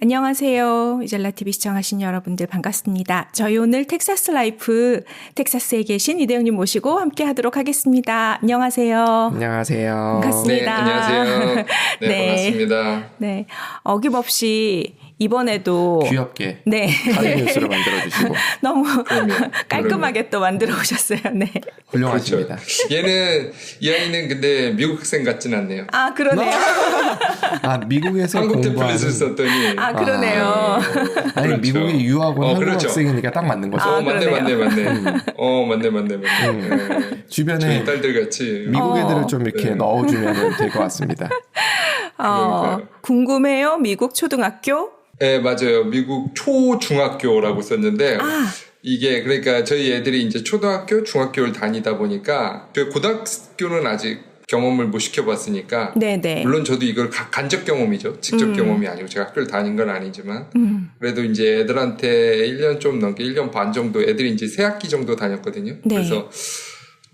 안녕하세요. 이젤라TV 시청하신 여러분들 반갑습니다. 저희 오늘 텍사스 라이프, 텍사스에 계신 이대영님 모시고 함께 하도록 하겠습니다. 안녕하세요. 안녕하세요. 반갑습니다. 네, 안녕하세요. 네, 네. 반갑습니다. 네. 어김없이 이번에도 귀엽게 네. 다른 뉴스를 만들어주시고 너무 그럼요. 깔끔하게 또 만들어 오셨어요. 네. 훌륭하십니다. 그렇죠. 이 아이는 근데 미국 학생 같진 않네요. 아, 그러네요. 아, 미국에서 한국 공부하는 태플릿을 썼더니. 아, 그러네요. 아니 그렇죠. 미국에 유학 온 한국 그렇죠. 학생이니까 딱 맞는 거죠. 아, 맞네. 맞네. 주변에 저희 딸들 같이. 미국 애들을 좀 이렇게 네. 넣어주면 될 것 같습니다. 그러니까요. 궁금해요. 미국 초등학교? 네, 맞아요. 미국 초중학교라고 썼는데. 아. 이게 그러니까 저희 애들이 이제 초등학교, 중학교를 다니다 보니까 고등학교는 아직 경험을 못 시켜봤으니까 네네. 물론 저도 이걸 간접 경험이죠. 직접 경험이 아니고 제가 학교를 다닌 건 아니지만 그래도 이제 애들한테 1년 좀 넘게 1년 반 정도 애들이 이제 새 학기 정도 다녔거든요. 네. 그래서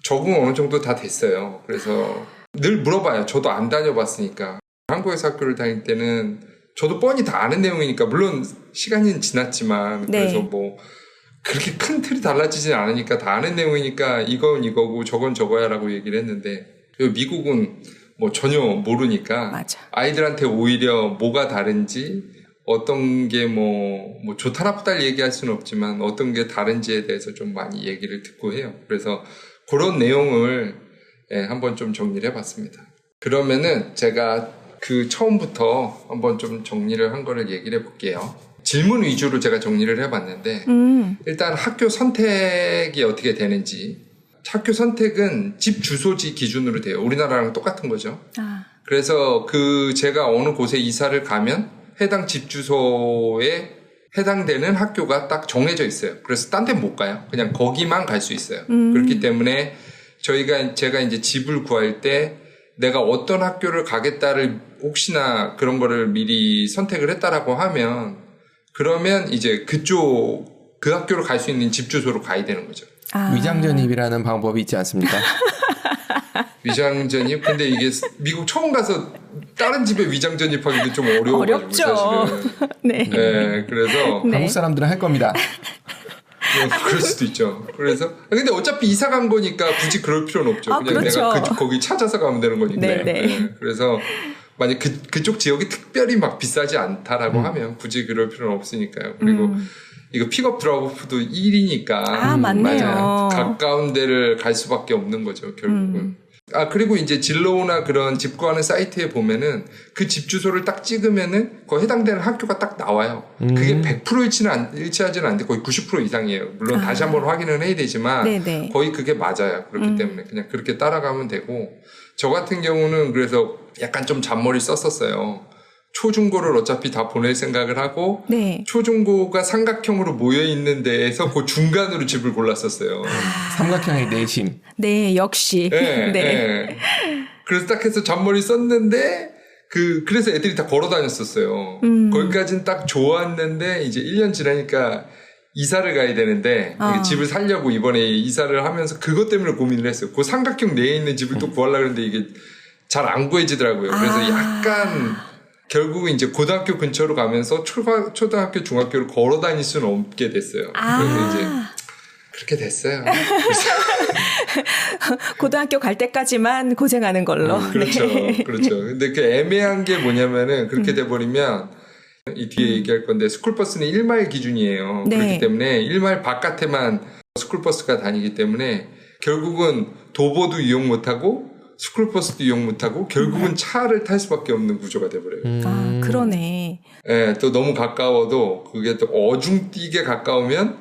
적응 어느 정도 다 됐어요. 그래서 늘 물어봐요. 저도 안 다녀봤으니까. 한국에서 학교를 다닐 때는 저도 뻔히 다 아는 내용이니까 물론 시간이 지났지만 네. 그래서 뭐 그렇게 큰 틀이 달라지진 않으니까 다 아는 내용이니까 이건 이거고 저건 저거야라고 얘기를 했는데 미국은 뭐 전혀 모르니까 맞아. 아이들한테 오히려 뭐가 다른지 어떤 게 뭐 좋다 나쁘다 얘기할 수는 없지만 어떤 게 다른지에 대해서 좀 많이 얘기를 듣고 해요. 그래서 그런 내용을 한번 좀 정리를 해봤습니다. 그러면은 제가 그 처음부터 한번 좀 정리를 한 거를 얘기를 해볼게요. 질문 위주로 제가 정리를 해봤는데 일단 학교 선택이 어떻게 되는지. 학교 선택은 집 주소지 기준으로 돼요. 우리나라랑 똑같은 거죠. 아. 그래서 제가 어느 곳에 이사를 가면 해당 집 주소에 해당되는 학교가 딱 정해져 있어요. 그래서 딴 데는 못 가요. 그냥 거기만 갈 수 있어요. 그렇기 때문에 제가 이제 집을 구할 때 내가 어떤 학교를 가겠다를 혹시나 그런 거를 미리 선택을 했다라고 하면 그러면 이제 그 학교로 갈 수 있는 집 주소로 가야 되는 거죠. 아. 위장전입이라는 방법이 있지 않습니까? 위장전입? 근데 이게 미국 처음 가서 다른 집에 위장전입하기도 좀 어려워가지고 어렵죠. 사실은. 네. 그래서 네. 한국 사람들은 할 겁니다. 그럴 수도 있죠. 그래서 근데 어차피 이사 간 거니까 굳이 그럴 필요는 없죠. 아, 그냥 그렇죠. 내가 거기 찾아서 가면 되는 거니까. 네. 그래서 만약 그쪽 지역이 특별히 막 비싸지 않다라고 하면 굳이 그럴 필요는 없으니까요. 그리고 이거 픽업 드롭도 1이니까 아, 맞네요. 가까운 데를 갈 수밖에 없는 거죠, 결국은. 그리고 이제 진로나 그런 집 구하는 사이트에 보면은 그 집 주소를 딱 찍으면은 그 해당되는 학교가 딱 나와요. 그게 100% 일치하지는 않는데 거의 90% 이상이에요. 물론 다시 한번 확인을 해야 되지만 네네. 거의 그게 맞아요. 그렇기 때문에 그냥 그렇게 따라가면 되고 저 같은 경우는 그래서 약간 좀 잔머리 썼었어요. 초중고를 어차피 다 보낼 생각을 하고 네. 초중고가 삼각형으로 모여있는 데에서 그 중간으로 집을 골랐었어요. 삼각형의 내심. 네, 역시. 네. 그래서 딱 해서 잔머리 썼는데 그래서 애들이 다 걸어 다녔었어요. 거기까지는 딱 좋았는데 이제 1년 지나니까 이사를 가야 되는데 집을 살려고 이번에 이사를 하면서 그것 때문에 고민을 했어요. 그 삼각형 내에 있는 집을 또 구하려고 했는데 이게 잘 안 구해지더라고요. 그래서 약간 결국은 이제 고등학교 근처로 가면서 초등학교, 중학교를 걸어 다닐 수는 없게 됐어요. 그래서 이제 그렇게 됐어요. 고등학교 갈 때까지만 고생하는 걸로. 그렇죠. 네. 그렇죠. 근데 그 애매한 게 뭐냐면은 그렇게 돼버리면 이 뒤에 얘기할 건데 스쿨버스는 1마일 기준이에요. 네. 그렇기 때문에 1마일 바깥에만 스쿨버스가 다니기 때문에 결국은 도보도 이용 못하고 스쿨버스도 이용 못하고 결국은 차를 탈 수밖에 없는 구조가 돼버려요. 아, 그러네. 예, 또 너무 가까워도 그게 또 어중뛰게 가까우면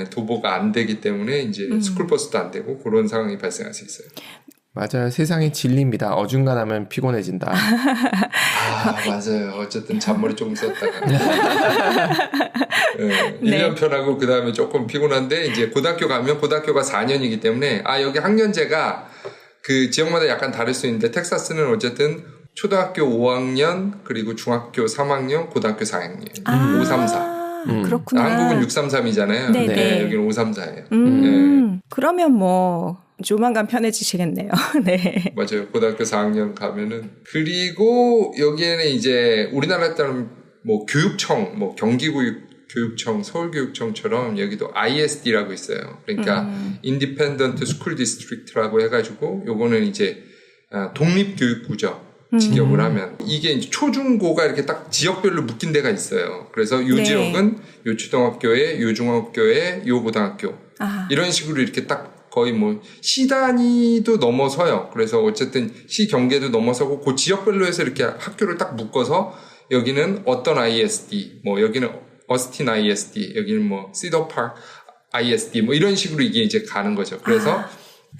도보가 안 되기 때문에 이제 스쿨버스도 안 되고 그런 상황이 발생할 수 있어요. 맞아요. 세상이 진리입니다. 어중간하면 피곤해진다. 맞아요. 어쨌든 잔머리 조금 썼다가. 1년 편하고 그 다음에 조금 피곤한데 이제 고등학교 가면 고등학교가 4년이기 때문에 여기 학년제가 그 지역마다 약간 다를 수 있는데 텍사스는 어쨌든 초등학교 5학년 그리고 중학교 3학년 고등학교 4학년 5, 3, 4 그렇구나. 한국은 6, 3, 3이잖아요. 네네. 네, 여기는 5, 3, 4예요. 그러면 뭐 조만간 편해지시겠네요. 네. 맞아요. 고등학교 4학년 가면은. 그리고 여기에는 이제 우리나라 따르면 뭐 교육청, 뭐 경기교육청, 서울교육청처럼 여기도 ISD라고 있어요. 그러니까 Independent School District라고 해가지고 요거는 이제 독립교육구죠. 직역을 하면 이게 이제 초중고가 이렇게 딱 지역별로 묶인 데가 있어요. 그래서 요 네. 지역은 요 초등학교에 요 중학교에 요 고등학교 이런 식으로 이렇게 딱 거의 뭐 시 단위도 넘어서요. 그래서 어쨌든 시 경계도 넘어서고 그 지역별로 해서 이렇게 학교를 딱 묶어서 여기는 어떤 ISD, 뭐 여기는 어스틴 ISD, 여기는 뭐 시더파크 ISD 뭐 이런 식으로 이게 이제 가는 거죠. 그래서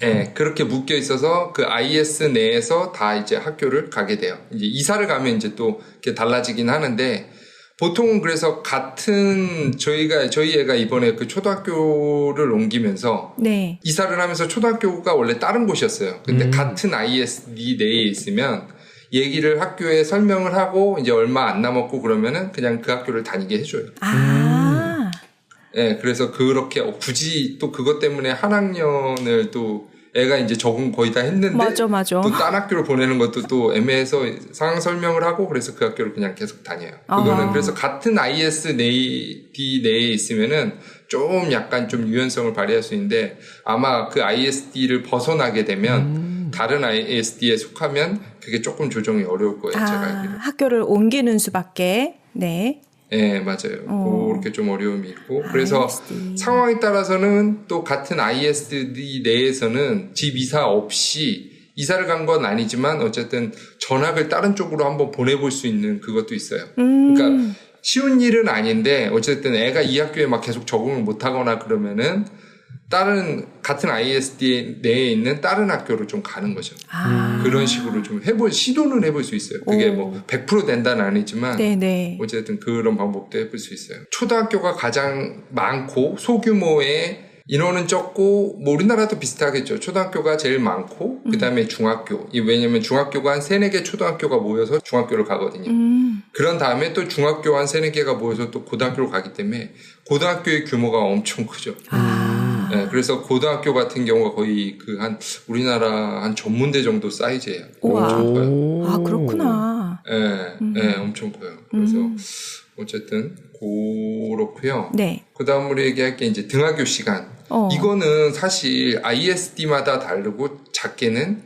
예, 그렇게 묶여 있어서 그 IS 내에서 다 이제 학교를 가게 돼요. 이제 이사를 가면 이제 또 이렇게 달라지긴 하는데 보통은 그래서 같은 저희 애가 이번에 그 초등학교를 옮기면서 네. 이사를 하면서 초등학교가 원래 다른 곳이었어요. 근데 같은 ISD 내에 있으면 얘기를 학교에 설명을 하고 이제 얼마 안 남았고 그러면은 그냥 그 학교를 다니게 해줘요. 예, 그래서 그렇게 굳이 또 그것 때문에 한 학년을 또 애가 이제 적응 거의 다 했는데 맞아. 또 딴 학교를 보내는 것도 또 애매해서 상황 설명을 하고 그래서 그 학교를 그냥 계속 다녀요. 그거는 그래서 같은 ISD 내에 있으면은 좀 약간 좀 유연성을 발휘할 수 있는데 아마 그 ISD를 벗어나게 되면 다른 ISD에 속하면 그게 조금 조정이 어려울 거예요. 제가 알기로. 학교를 옮기는 수밖에. 네. 네, 맞아요. 그렇게 좀 어려움이 있고. 그래서 ISD. 상황에 따라서는 또 같은 ISD 내에서는 집 이사 없이 이사를 간 건 아니지만 어쨌든 전학을 다른 쪽으로 한번 보내볼 수 있는 그것도 있어요. 그러니까 쉬운 일은 아닌데 어쨌든 애가 이 학교에 막 계속 적응을 못하거나 그러면은 다른 같은 ISD 내에 있는 다른 학교로 좀 가는 거죠. 그런 식으로 좀 시도는 해볼 수 있어요. 그게 뭐 100% 된다는 아니지만 네네. 어쨌든 그런 방법도 해볼 수 있어요. 초등학교가 가장 많고 소규모의 인원은 적고 뭐 우리나라도 비슷하겠죠. 초등학교가 제일 많고 그다음에 중학교. 왜냐면 중학교가 한 3-4개 초등학교가 모여서 중학교를 가거든요. 그런 다음에 또 중학교 한 3-4개가 모여서 또 고등학교를 가기 때문에 고등학교의 규모가 엄청 크죠. 네, 그래서 고등학교 같은 경우가 거의 우리나라 한 전문대 정도 사이즈예요. 엄청 커요. 그렇구나. 네, 엄청 커요. 그래서 어쨌든 그렇고요. 네. 그다음 우리 얘기할 게 이제 등하교 시간. 이거는 사실 ISD마다 다르고 작게는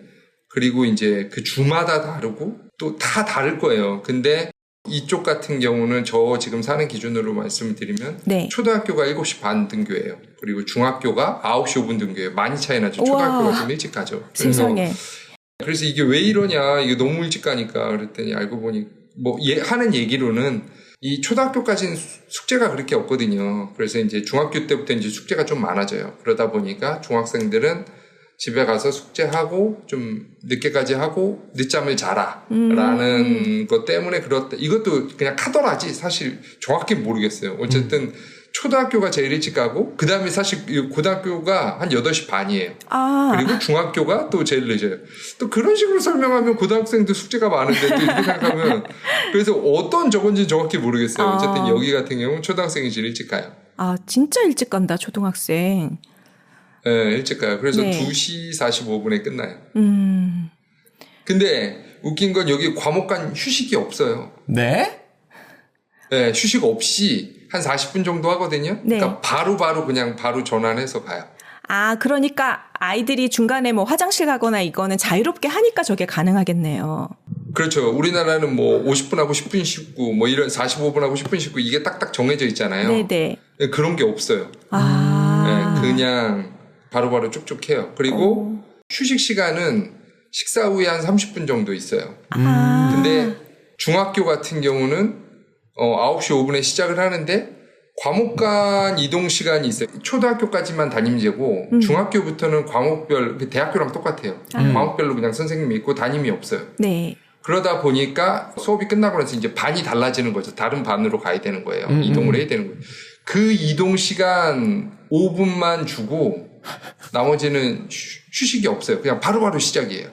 그리고 이제 그 주마다 다르고 또 다 다를 거예요. 근데 이쪽 같은 경우는 저 지금 사는 기준으로 말씀을 드리면 네. 초등학교가 7시 반 등교예요. 그리고 중학교가 9시 5분 등교예요. 많이 차이 나죠. 초등학교가 좀 일찍 가죠. 세상에. 그래서 이게 왜 이러냐. 이게 너무 일찍 가니까 그랬더니 알고 보니 하는 얘기로는 이 초등학교까지는 숙제가 그렇게 없거든요. 그래서 이제 중학교 때부터 이제 숙제가 좀 많아져요. 그러다 보니까 중학생들은 집에 가서 숙제하고 좀 늦게까지 하고 늦잠을 자라 라는 것 때문에 그렇다. 이것도 그냥 카더라지 사실 정확히 모르겠어요. 어쨌든 초등학교가 제일 일찍 가고 그 다음에 사실 고등학교가 한 8시 반이에요. 그리고 중학교가 또 제일 늦어요. 또 그런 식으로 설명하면 고등학생도 숙제가 많은데 또 이렇게 생각하면 그래서 어떤 저건지 정확히 모르겠어요. 어쨌든 여기 같은 경우는 초등학생이 제일 일찍 가요. 진짜 일찍 간다 초등학생. 네, 일찍 가요. 그래서 네. 2시 45분에 끝나요. 근데 웃긴 건 여기 과목간 휴식이 없어요. 네? 네, 휴식 없이 한 40분 정도 하거든요. 네. 그러니까 바로 그냥 바로 전환해서 가요. 그러니까 아이들이 중간에 뭐 화장실 가거나 이거는 자유롭게 하니까 저게 가능하겠네요. 그렇죠. 우리나라는 뭐 50분 하고 10분 쉬고 뭐 이런 45분 하고 10분 쉬고 이게 딱딱 정해져 있잖아요. 네네. 네, 그런 게 없어요. 네, 그냥 바로바로 쭉쭉 해요. 그리고 휴식 시간은 식사 후에 한 30분 정도 있어요. 근데 중학교 같은 경우는 9시 5분에 시작을 하는데 과목 간 이동 시간이 있어요. 초등학교까지만 담임제고 중학교부터는 과목별 대학교랑 똑같아요. 과목별로 그냥 선생님이 있고 담임이 없어요. 네. 그러다 보니까 수업이 끝나고 나서 이제 반이 달라지는 거죠. 다른 반으로 가야 되는 거예요. 이동을 해야 되는 거예요. 그 이동 시간 5분만 주고 나머지는 휴식이 없어요. 그냥 바로바로 시작이에요.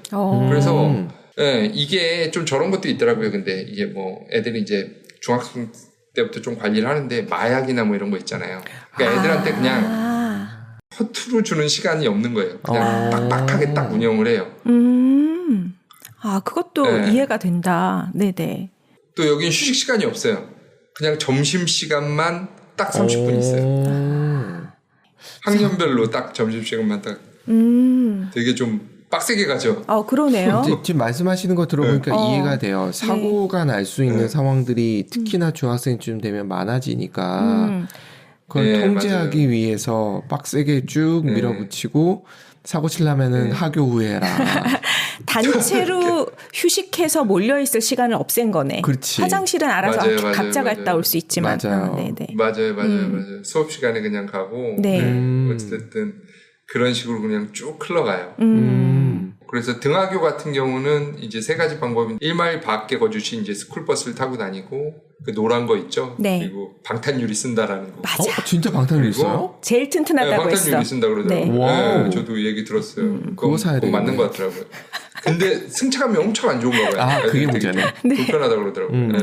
그래서 예, 이게 좀 저런 것도 있더라고요. 근데 이게 뭐 애들이 이제 중학생 때부터 좀 관리를 하는데 마약이나 뭐 이런 거 있잖아요. 그러니까 애들한테 그냥 허투루 주는 시간이 없는 거예요. 그냥 빡빡하게 딱 운영을 해요. 그것도 네. 이해가 된다. 네네. 또 여긴 휴식 시간이 없어요. 그냥 점심시간만 딱 30분 있어요. 학년별로 딱 점심시간만 딱 되게 좀 빡세게 가죠. 그러네요. 지금 말씀하시는 거 들어보니까 이해가 돼요. 사고가 날 수 있는 상황들이 특히나 중학생쯤 되면 많아지니까 그걸 통제하기 맞아요. 위해서 빡세게 쭉 밀어붙이고 사고 치려면은 학교 후에라. 단체로 휴식해서 몰려있을 시간을 없앤 거네. 그렇지. 화장실은 알아서 맞아요, 각자 맞아요. 갔다 올 수 있지만. 맞아요. 네네. 맞아요. 수업 시간에 그냥 가고 네. 어쨌든 그런 식으로 그냥 쭉 흘러가요. 그래서 등하교 같은 경우는 이제 세 가지 방법이 1마일 밖에 거주시 이제 스쿨버스를 타고 다니고 그 노란 거 있죠. 네. 그리고 방탄유리 쓴다라는 거. 맞아. 진짜 방탄유리 그리고 있어요? 제일 튼튼하다고 했어. 방탄유리 쓴다 그러더라고요. 네. 와우. 네, 저도 얘기 들었어요. 그거 사야 그거 맞는 되겠네. 것 같더라고요. 근데 승차감이 엄청 안 좋은가 봐요. 아, 그게 되게 문제네. 불편하다고 그러더라고요. 네.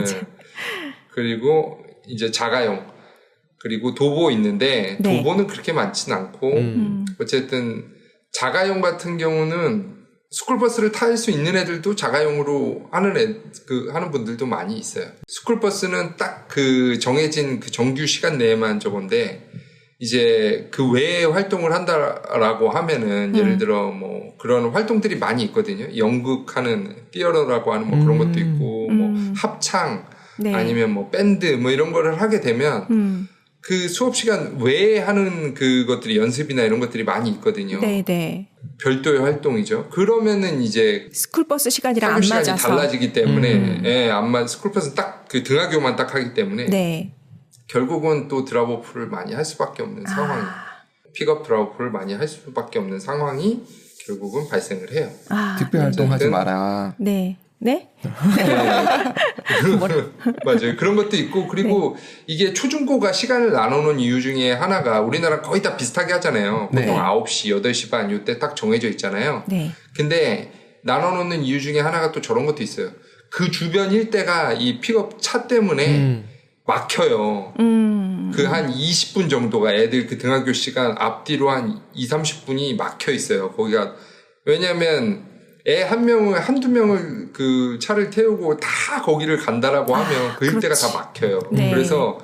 그리고 이제 자가용. 그리고 도보 있는데 네. 도보는 그렇게 많지는 않고 어쨌든 자가용 같은 경우는 스쿨버스를 탈 수 있는 애들도 자가용으로 하는 분들도 많이 있어요. 스쿨버스는 딱 그 정해진 그 정규 시간 내에만 저건데 이제 그 외에 활동을 한다라고 하면은 예를 들어 뭐 그런 활동들이 많이 있거든요. 연극하는 띠어러라고 하는 뭐 그런 것도 있고 뭐 합창 네. 아니면 뭐 밴드 뭐 이런 거를 하게 되면 그 수업 시간 외에 하는 그것들이 연습이나 이런 것들이 많이 있거든요. 네네. 별도의 활동이죠. 그러면은 이제 스쿨버스 시간이랑 안 학교 시간이 맞아서. 달라지기 때문에 스쿨버스는 딱 그 등하교만 딱 하기 때문에 네. 결국은 또 드랍오프를 많이 할 수밖에 없는 상황이 픽업 드랍오프를 많이 할 수밖에 없는 상황이 결국은 발생을 해요. 특별 활동하지 마라. 네. 네? 맞아요. 그런 것도 있고 그리고 이게 초중고가 시간을 나누는 이유 중에 하나가 우리나라 거의 다 비슷하게 하잖아요. 보통 네. 9시, 8시 반 이때 딱 정해져 있잖아요. 네. 근데 나눠놓는 이유 중에 하나가 또 저런 것도 있어요. 그 주변 일대가 이 픽업 차 때문에 막혀요. 그 한 20분 정도가 애들 그 등하교 시간 앞뒤로 한 30분이 막혀 있어요. 거기가 왜냐면 애 한두 명을 그 차를 태우고 다 거기를 간다라고 하면 그 일대가 다 막혀요. 네. 그래서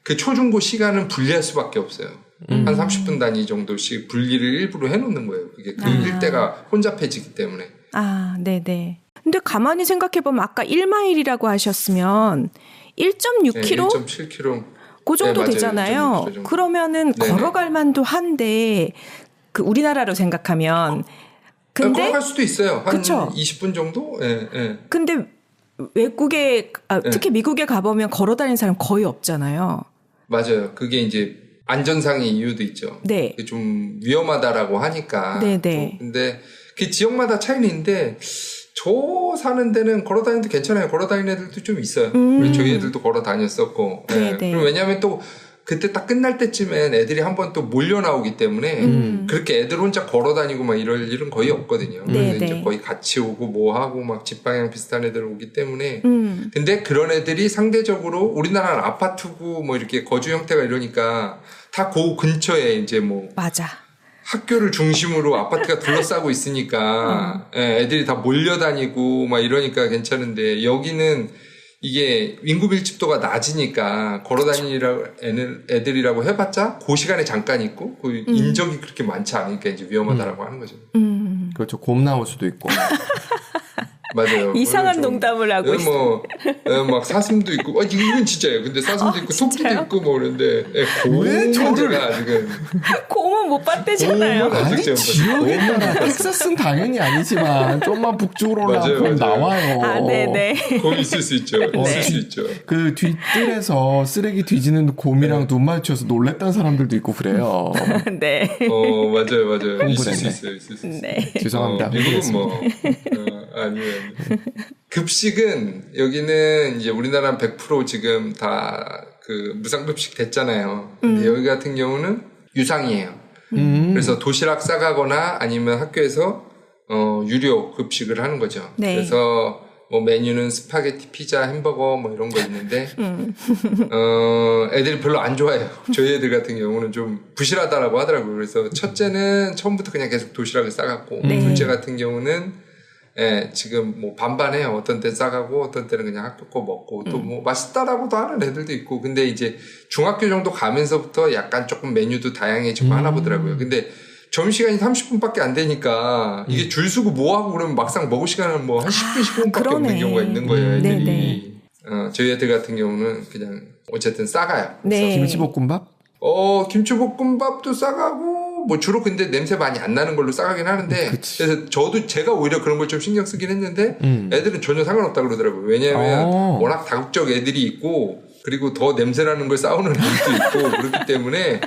그 초중고 시간은 분리할 수밖에 없어요. 한 30분 단위 정도씩 분리를 일부러 해놓는 거예요. 그게 그 일대가 혼잡해지기 때문에. 네네. 근데 가만히 생각해보면 아까 1마일이라고 하셨으면 1.6km? 1.7km. 그 정도 네, 맞아요. 되잖아요. 1.6km 정도. 그러면은 네네. 걸어갈 만도 한데 그 우리나라로 생각하면 근데 걸어갈 수도 있어요. 한 그쵸? 20분 정도? 예. 근데 외국에 특히 미국에 가보면 걸어다니는 사람 거의 없잖아요. 맞아요. 그게 이제 안전상의 이유도 있죠. 네. 그게 좀 위험하다라고 하니까. 네네. 근데 그 지역마다 차이는 있는데 저 사는 데는 걸어다니는데 괜찮아요. 걸어다니는 애들도 좀 있어요. 저희 애들도 걸어 다녔었고. 네네. 그리고 왜냐하면 또 그때 딱 끝날 때쯤엔 애들이 한번 또 몰려 나오기 때문에 그렇게 애들 혼자 걸어 다니고 막 이럴 일은 거의 없거든요. 그래서 네네. 이제 거의 같이 오고 뭐 하고 막 집방향 비슷한 애들 오기 때문에. 근데 그런 애들이 상대적으로 우리나라는 아파트고 뭐 이렇게 거주 형태가 이러니까 다 그 근처에 이제 뭐 맞아. 학교를 중심으로 아파트가 둘러싸고 있으니까 애들이 다 몰려다니고 막 이러니까 괜찮은데 여기는 이게 인구 밀집도가 낮으니까 걸어다니라고 애들이라고 해봤자 그 시간에 잠깐 있고 그 인적이 그렇게 많지 않으니까 이제 위험하다라고 하는 거죠. 그렇죠. 곰 나올 수도 있고. 맞아요. 이상한 농담을 하고 있어. 막 사슴도 있고, 이건 진짜예요. 근데 사슴도 있고, 토끼도 있고, 뭐 그런데, 왜 저를- 곰은 지금. 곰은 못 봤대잖아요. 곰은 아니 아직 지역에 따라 텍사스는 당연히 아니지만 좀만 북쪽으로 맞아요, 올라가면 맞아요. 나와요. 네네. 곰 있을 수 있죠. 있을 수 있죠. 그 뒷뜰에서 쓰레기 뒤지는 곰이랑 눈 마주쳐서 놀랬던 사람들도 있고 그래요. 네. 맞아요. 있을 수 흥분했네. 있어요. 있을 수 있어요. 네. 죄송합니다. 미국은 뭐, 아니에요. 급식은 여기는 이제 우리나라는 100% 지금 다 그 무상급식 됐잖아요. 근데 여기 같은 경우는 유상이에요. 그래서 도시락 싸가거나 아니면 학교에서 유료 급식을 하는 거죠. 네. 그래서 뭐 메뉴는 스파게티, 피자, 햄버거 뭐 이런 거 있는데 애들이 별로 안 좋아해요. 저희 애들 같은 경우는 좀 부실하다라고 하더라고요. 그래서 첫째는 처음부터 그냥 계속 도시락을 싸갔고 네. 둘째 같은 경우는 예, 지금 뭐 반반해요. 어떤 때는 싸가고 어떤 때는 그냥 학교 거 먹고 또 뭐 맛있다라고도 하는 애들도 있고. 근데 이제 중학교 정도 가면서부터 약간 조금 메뉴도 다양해지고 하나 보더라고요. 근데 점심시간이 30분밖에 안 되니까 이게 줄 서고 뭐 하고 그러면 막상 먹을 시간은 뭐 한 10분, 15분밖에 없는 경우가 있는 거예요, 애들이. 저희 애들 같은 경우는 그냥 어쨌든 싸가요. 네. 김치볶음밥? 김치볶음밥도 싸가고 뭐 주로 근데 냄새 많이 안 나는 걸로 싸가긴 하는데 그래서 제가 오히려 그런 걸 좀 신경 쓰긴 했는데 애들은 전혀 상관없다 그러더라고요. 왜냐하면 워낙 다국적 애들이 있고 그리고 더 냄새나는 걸 싸우는 애들도 있고 그렇기 때문에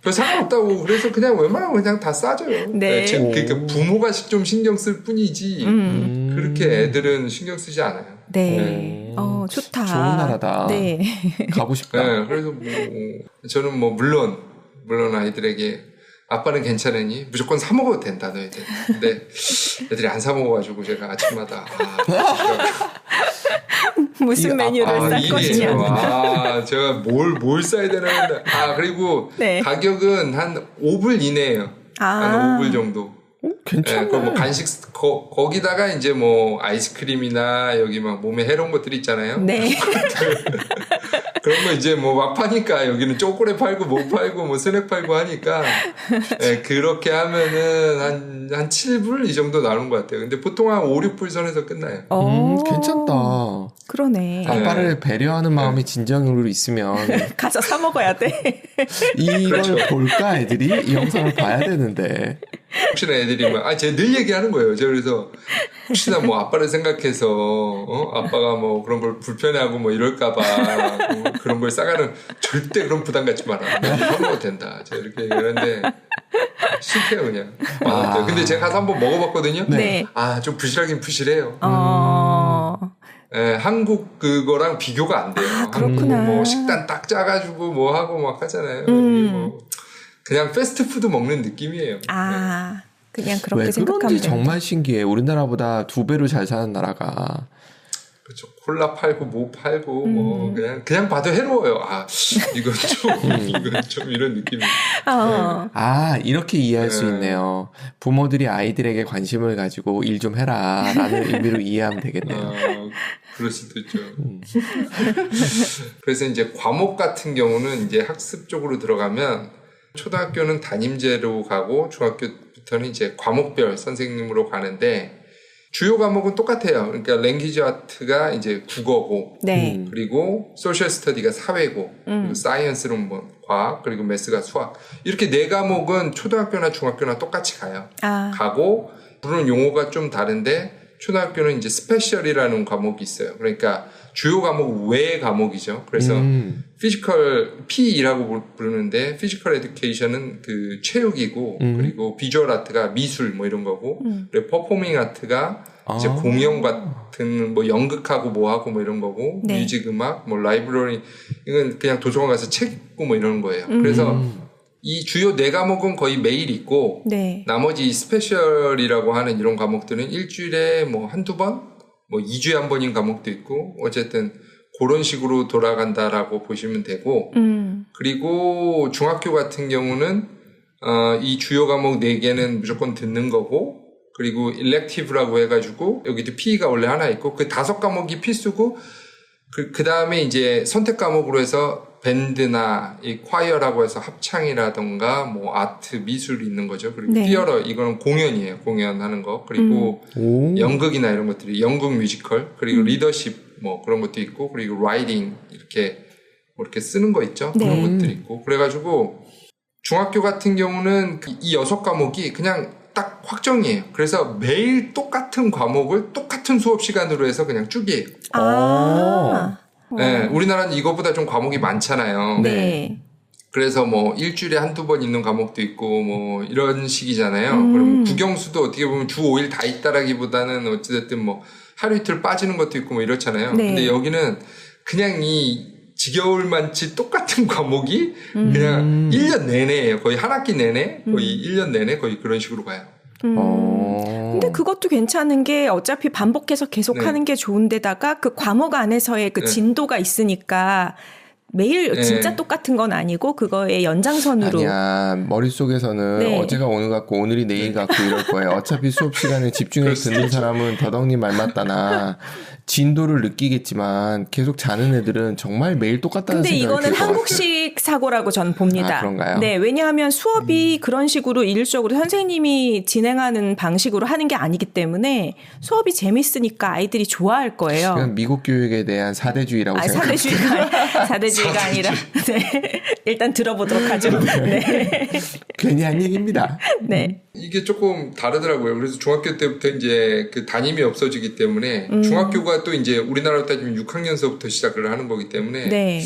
별 상관없다고. 그래서 그냥 웬만하면 그냥 다 싸줘요. 네. 그러니까 부모가 좀 신경 쓸 뿐이지 그렇게 애들은 신경 쓰지 않아요. 네. 좋다. 좋은 나라다. 네. 가고 싶다. 네, 그래서 저는 물론 아이들에게 아빠는 괜찮으니 무조건 사 먹어도 된다 너희들. 근데 애들이 안 사 먹어가지고 제가 아침마다 무슨 메뉴를 쌀 것이냐. 제가 뭘 싸야 되나. 그리고 네. 가격은 한 5불 이내예요. 한 5불 정도. 괜찮네. 뭐 간식 거기다가 이제 뭐 아이스크림이나 여기 막 몸에 해로운 것들 있잖아요. 네. 그런 거 이제 뭐 막 파니까 여기는 초콜릿 팔고 뭐 팔고 뭐 스낵 팔고 하니까 그렇게 하면은 한 7불 이 정도 나오는 것 같아요. 근데 보통 한 5, 6불 선에서 끝나요. 괜찮다. 그러네. 아빠를 배려하는 마음이 진정으로 있으면 가서 사 먹어야 돼. 이걸 그렇죠. 볼까 애들이? 이 영상을 봐야 되는데. 혹시나 애들이 제가 늘 얘기하는 거예요. 제가 그래서 혹시나 뭐 아빠를 생각해서 아빠가 뭐 그런 걸 불편해하고 뭐 이럴까봐 뭐 그런 걸 싸가는 절대 그런 부담 갖지 마라. 사 먹어도 된다. 제가 이렇게 얘기하는데 싫대요 그냥. 근데 제가 가서 한번 먹어봤거든요. 네. 좀 부실하긴 부실해요. 한국 그거랑 비교가 안 돼요. 그렇구나. 한국 뭐 식단 딱 짜가지고 뭐 하고 막 하잖아요. 뭐 그냥 패스트푸드 먹는 느낌이에요. 그냥 그렇게 왜 생각하면 그런지 정말 신기해. 우리나라보다 2배로 잘 사는 나라가. 그렇죠. 콜라 팔고 뭐 팔고 뭐 그냥 봐도 해로워요. 이건 좀 이런 느낌이. 이렇게 이해할 수 있네요. 부모들이 아이들에게 관심을 가지고 일 좀 해라라는 의미로 이해하면 되겠네요. 그럴 수도 있죠. 그래서 이제 과목 같은 경우는 이제 학습 쪽으로 들어가면 초등학교는 담임제로 가고 중학교부터는 이제 과목별 선생님으로 가는데 주요 과목은 똑같아요. 그러니까 랭귀지 아트가 이제 국어고, 네. 그리고 소셜 스터디가 사회고, 그리고 사이언스는 뭐 과학, 그리고 매스가 수학. 이렇게 4과목은 초등학교나 중학교나 똑같이 가요. 가고 부르는 용어가 좀 다른데 초등학교는 이제 스페셜이라는 과목이 있어요. 그러니까 주요 과목 외의 과목이죠. 그래서 피지컬 P2라고 부르는데 피지컬 에듀케이션은 그 체육이고 그리고 비주얼 아트가 미술 뭐 이런 거고 그리고 퍼포밍 아트가 이제 공연 같은 뭐 연극하고 뭐 하고 뭐 이런 거고 네. 뮤직 음악 뭐 라이브러리 이건 그냥 도서관 가서 책 읽고 뭐 이런 거예요. 그래서 이 주요 4과목은 거의 매일 있고 네. 나머지 스페셜이라고 하는 이런 과목들은 일주일에 뭐 한두 번, 뭐 2주에 한 번인 과목도 있고 어쨌든 그런 식으로 돌아간다라고 보시면 되고 그리고 중학교 같은 경우는 이 주요 과목 4개는 무조건 듣는 거고 그리고 일렉티브라고 해가지고 여기도 P가 원래 하나 있고 그 5과목이 필수고 그 다음에 이제 선택 과목으로 해서 밴드나 이 콰이어라고 해서 합창이라던가 뭐 아트 미술이 있는 거죠. 그리고 피어러 이거는 공연이에요. 공연하는 거. 그리고 연극이나 이런 것들이 연극 뮤지컬 그리고 리더십 뭐 그런 것도 있고 그리고 라이팅 이렇게 뭐 이렇게 쓰는 거 있죠. 그런 것들이 있고 그래가지고 중학교 같은 경우는 이 6과목이 그냥 딱 확정이에요. 그래서 매일 똑같은 과목을 똑같은 수업 시간으로 해서 그냥 쭉이에요. 네, 우리나라는 이거보다 좀 과목이 많잖아요. 네. 그래서 뭐 일주일에 한두 번 있는 과목도 있고 뭐 이런 식이잖아요. 그럼 국영수도 어떻게 보면 주 5일 다 있다라기보다는 어찌됐든 뭐 하루 이틀 빠지는 것도 있고 뭐 이렇잖아요. 네. 근데 여기는 그냥 이 지겨울 만치 똑같은 과목이 그냥 1년 내내예요. 거의 한 학기 내내 거의 1년 내내 거의 그런 식으로 가요. 근데 그것도 괜찮은 게 어차피 반복해서 계속 하는 게 좋은데다가 그 과목 안에서의 그 진도가 있으니까 매일 진짜 똑같은 건 아니고 그거의 연장선으로. 아니야. 머릿속에서는 네. 어제가 오늘 같고 오늘이 내일 같고 이럴 거예요. 어차피 수업 시간에 집중해서 듣는 사람은 더덕님 말 맞다나 진도를 느끼겠지만 계속 자는 애들은 정말 매일 똑같다는 근데 생각이 이거는 들 것 같아요. 한국식 사고라고 저는 봅니다. 아, 그런가요? 네, 왜냐하면 수업이 그런 식으로 일률적으로 선생님이 진행하는 방식으로 하는 게 아니기 때문에 수업이 재밌으니까 아이들이 좋아할 거예요. 그냥 미국 교육에 대한 사대주의라고 생각합니다. 사대주의가 아니라 네. 일단 들어보도록 하죠. 네. 괜히 한 얘기입니다. 네. 이게 조금 다르더라고요. 그래서 중학교 때부터 이제 그 담임이 없어지기 때문에 중학교가 또 이제 우리나라로 따지면 6학년서부터 시작을 하는 거기 때문에 네.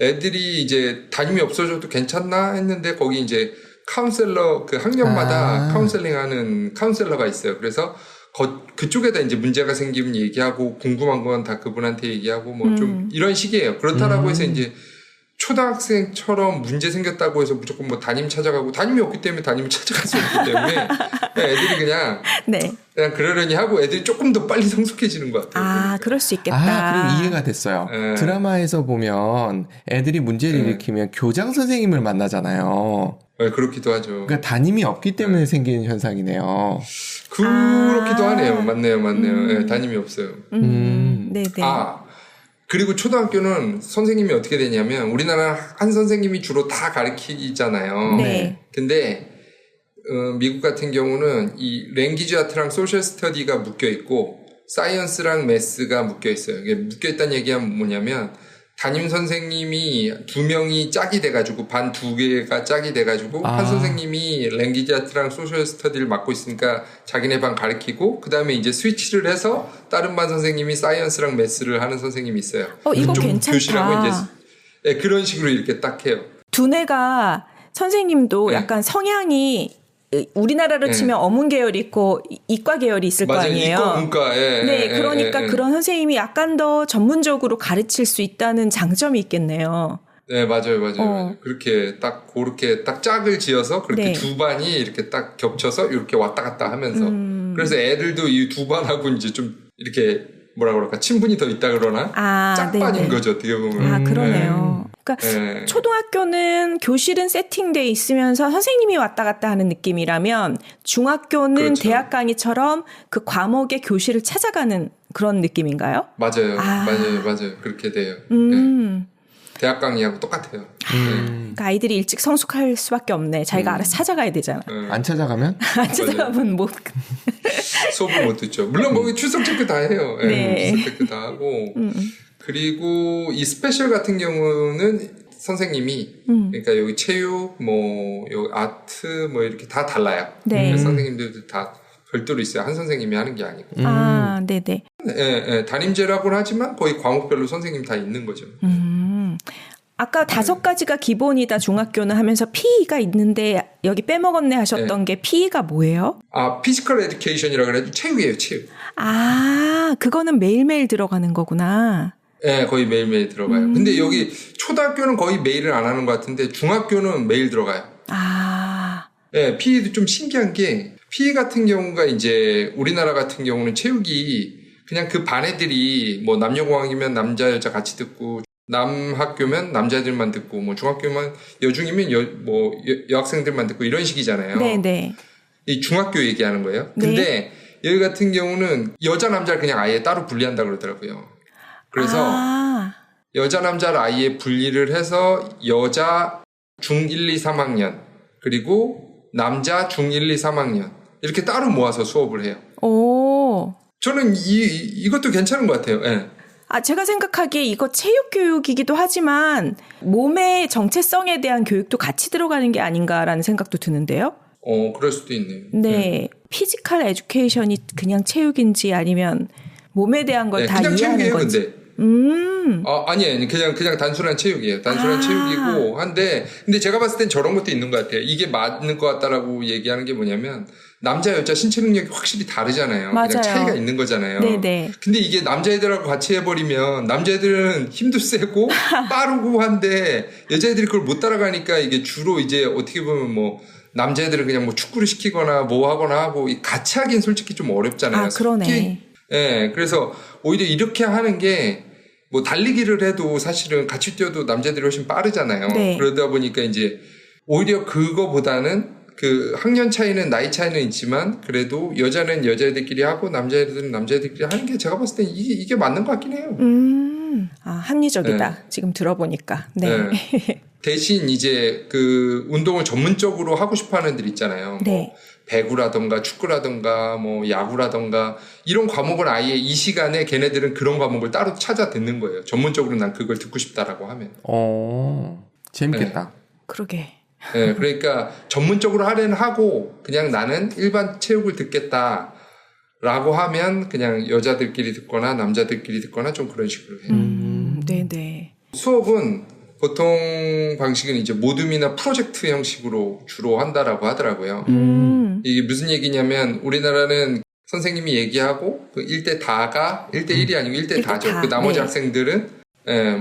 애들이 이제 담임이 없어져도 괜찮나 했는데 거기 이제 카운셀러 그 학년마다 카운셀링하는 카운셀러가 있어요. 그래서 그쪽에다 이제 문제가 생기면 얘기하고 궁금한 건 다 그분한테 얘기하고 뭐 좀 이런 식이에요. 그렇다라고 해서 이제 초등학생처럼 문제 생겼다고 해서 무조건 뭐 담임 찾아가고 담임이 없기 때문에 담임을 찾아갈 수 없기 때문에 애들이 그냥 그러려니 하고 애들이 조금 더 빨리 성숙해지는 것 같아요. 그러니까. 그럴 수 있겠다. 그리고 이해가 됐어요. 드라마에서 보면 애들이 문제를 일으키면 교장 선생님을 만나잖아요. 네, 그렇기도 하죠. 그러니까 담임이 없기 때문에 생기는 현상이네요. 그렇기도 하네요. 맞네요. 네, 담임이 없어요. 네네. 그리고 초등학교는 선생님이 어떻게 되냐면 우리나라 한 선생님이 주로 다 가르치잖아요. 네. 근데 미국 같은 경우는 이 랭귀지 아트랑 소셜 스터디가 묶여 있고 사이언스랑 매스가 묶여 있어요. 이게 묶여 있다는 얘기가 뭐냐면 담임 선생님이 2명이 짝이 돼가지고 반 2개가 짝이 돼가지고 한 선생님이 랭귀지 아트랑 소셜 스터디를 맡고 있으니까 자기네 반 가르치고 그 다음에 이제 스위치를 해서 다른 반 선생님이 사이언스랑 매스를 하는 선생님이 있어요. 이거 좀 괜찮다. 교실하고 이제 네, 그런 식으로 이렇게 딱 해요. 두뇌가 선생님도 약간 성향이 우리나라로 치면 어문 계열이 있고 이과 계열이 있을 거 아니에요. 이과, 문과. 네, 그러니까 그런 선생님이 약간 더 전문적으로 가르칠 수 있다는 장점이 있겠네요. 네, 맞아요. 그렇게 딱 짝을 지어서 그렇게 두 반이 이렇게 딱 겹쳐서 이렇게 왔다 갔다 하면서 그래서 애들도 이 두 반하고 이제 좀 이렇게 뭐라 그럴까 친분이 더 있다 그러나 짝반인 거죠 어떻게 보면. 그러네요. 그러니까 초등학교는 교실은 세팅돼 있으면서 선생님이 왔다 갔다 하는 느낌이라면 중학교는 그렇죠. 대학 강의처럼 그 과목의 교실을 찾아가는 그런 느낌인가요? 맞아요. 그렇게 돼요. 대학 강의하고 똑같아요. 그러니까 아이들이 일찍 성숙할 수밖에 없네. 자기가 알아서 찾아가야 되잖아. 안 찾아가면? 안 찾아가면 못. 수업을 못 듣죠. 물론 거기 출석 체크 다 해요. 출석 체크 다 하고. 그리고 이 스페셜 같은 경우는 선생님이 그러니까 여기 체육, 뭐 여기 아트, 뭐 이렇게 다 달라요. 선생님들도 다 별도로 있어요. 한 선생님이 하는 게 아니고. 네네. 담임제라고는 하지만 거의 과목별로 선생님 다 있는 거죠. 아까 5가지가 기본이다 중학교는 하면서 PE가 있는데 여기 빼먹었네 하셨던 게 PE가 뭐예요? 피지컬 에듀케이션이라고 그래도 체육이에요, 체육. 그거는 매일매일 들어가는 거구나. 네, 거의 매일매일 들어가요. 근데 여기 초등학교는 거의 매일은 안 하는 것 같은데 중학교는 매일 들어가요. 네, PE도 좀 신기한 게 PE 같은 경우가 이제 우리나라 같은 경우는 체육이 그냥 그 반 애들이 뭐 남녀공학이면 남자 여자 같이 듣고 남학교면 남자애들만 듣고 뭐 중학교면 여중이면 여학생들만 듣고 이런 식이잖아요. 네네. 이 중학교 얘기하는 거예요. 근데 여기 같은 경우는 여자 남자를 그냥 아예 따로 분리한다 그러더라고요. 그래서 여자 남자를 아예 분리를 해서 여자 중 1, 2, 3학년 그리고 남자 중 1, 2, 3학년 이렇게 따로 모아서 수업을 해요. 저는 이것도 괜찮은 것 같아요. 네. 제가 생각하기에 이거 체육 교육이기도 하지만 몸의 정체성에 대한 교육도 같이 들어가는 게 아닌가라는 생각도 드는데요. 그럴 수도 있네요. 네. 피지컬 에듀케이션이 그냥 체육인지 아니면 몸에 대한 걸 다 이해하는 건지. 아니에요. 그냥 단순한 체육이에요. 단순한 체육이고 근데 제가 봤을 땐 저런 것도 있는 것 같아요. 이게 맞는 것 같다라고 얘기하는 게 뭐냐면 남자 여자 신체 능력이 확실히 다르잖아요. 맞아요. 그냥 차이가 있는 거잖아요. 네네. 근데 이게 남자애들하고 같이 해버리면 남자애들은 힘도 세고 빠르고 한데 여자애들이 그걸 못 따라가니까 이게 주로 이제 어떻게 보면 뭐 남자애들은 그냥 뭐 축구를 시키거나 뭐 하거나 하고 같이 하긴 솔직히 좀 어렵잖아요. 그러네. 그래서 오히려 이렇게 하는 게 뭐 달리기를 해도 사실은 같이 뛰어도 남자들이 훨씬 빠르잖아요. 네. 그러다 보니까 이제 오히려 그거보다는 그 학년 차이는 나이 차이는 있지만 그래도 여자는 여자애들끼리 하고 남자애들은 남자애들끼리 하는 게 제가 봤을 때 이게 맞는 것 같긴 해요. 합리적이다. 네. 지금 들어보니까. 네. 대신 이제 그 운동을 전문적으로 하고 싶어 하는 애들 있잖아요. 네. 뭐 배구라던가 축구라던가 뭐 야구라던가 이런 과목을 아예 이 시간에 걔네들은 그런 과목을 따로 찾아 듣는 거예요. 전문적으로 난 그걸 듣고 싶다라고 하면. 재밌겠다. 그러게. 네, 그러니까 전문적으로 하려는 하고 그냥 나는 일반 체육을 듣겠다라고 하면 그냥 여자들끼리 듣거나 남자들끼리 듣거나 좀 그런 식으로 해요. 네네. 수업은 보통 방식은 이제 모둠이나 프로젝트 형식으로 주로 한다라고 하더라고요. 이게 무슨 얘기냐면 우리나라는 선생님이 얘기하고 그 1대 다가 1대 1이 아니고 1대 다죠. 다. 그 나머지 네. 학생들은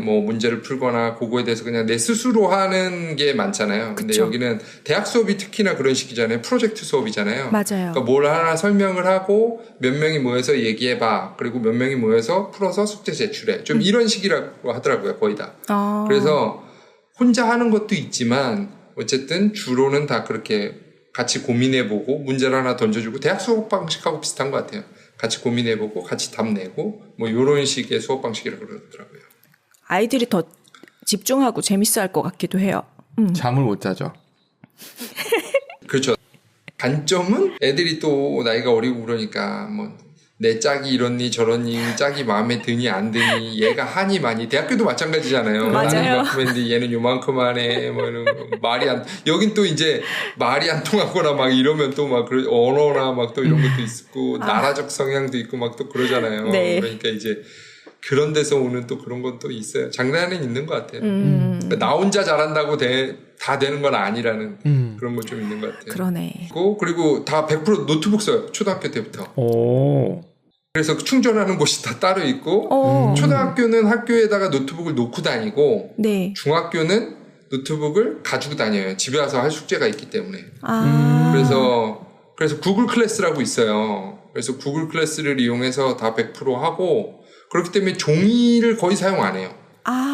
뭐 문제를 풀거나 그거에 대해서 그냥 내 스스로 하는 게 많잖아요. 근데 그쵸. 여기는 대학 수업이 특히나 그런 식이잖아요. 프로젝트 수업이잖아요. 맞아요. 그러니까 뭘 하나 설명을 하고 몇 명이 모여서 얘기해봐. 그리고 몇 명이 모여서 풀어서 숙제 제출해. 좀 이런 식이라고 하더라고요. 거의 다. 그래서 혼자 하는 것도 있지만 어쨌든 주로는 다 그렇게 같이 고민해보고 문제를 하나 던져주고 대학 수업 방식하고 비슷한 것 같아요. 같이 고민해보고 같이 답 내고 뭐 이런 식의 수업 방식이라고 그러더라고요. 아이들이 더 집중하고 재밌어할 것 같기도 해요. 잠을 못 자죠. 그렇죠. 단점은 애들이 또 나이가 어리고 그러니까 뭐 내 짝이 이러니 저러니 짝이 마음에 드니 안 드니 얘가 하니 많이 대학교도 마찬가지잖아요. 맞아요. 나는 이만큼 했는데 얘는 요만큼 하네 뭐 이런 거. 말이 안 여긴 또 이제 말이 안 통하거나 막 이러면 또 막 언어나 막 또 이런 것도 있고 나라적 성향도 있고 막 또 그러잖아요. 네. 그러니까 이제 그런 데서 오는 또 그런 건 또 있어요. 장단은 있는 것 같아요. 그러니까 나 혼자 잘한다고 다 되는 건 아니라는 그런 건 좀 있는 것 같아요. 그러네. 그리고 다 100% 노트북 써요. 초등학교 때부터. 그래서 충전하는 곳이 다 따로 있고 초등학교는 학교에다가 노트북을 놓고 다니고 네. 중학교는 노트북을 가지고 다녀요. 집에 와서 할 숙제가 있기 때문에. 그래서 구글 클래스라고 있어요. 그래서 구글 클래스를 이용해서 다 100% 하고 그렇기 때문에 종이를 거의 사용 안 해요.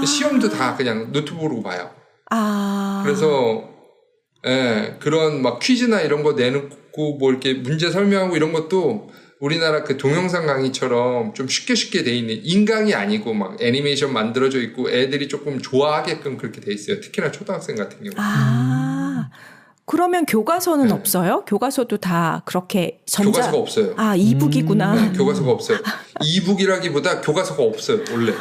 시험도 다 그냥 노트북으로 봐요. 그래서 그런 막 퀴즈나 이런 거 내놓고 뭐 이렇게 문제 설명하고 이런 것도 우리나라 그 동영상 강의처럼 좀 쉽게 돼 있는 인강이 아니고 막 애니메이션 만들어져 있고 애들이 조금 좋아하게끔 그렇게 돼 있어요. 특히나 초등학생 같은 경우. 그러면 교과서는 없어요? 교과서도 다 그렇게 교과서가 없어요. 이북이구나. 네, 교과서가 없어요. 이북이라기보다 교과서가 없어요. 원래.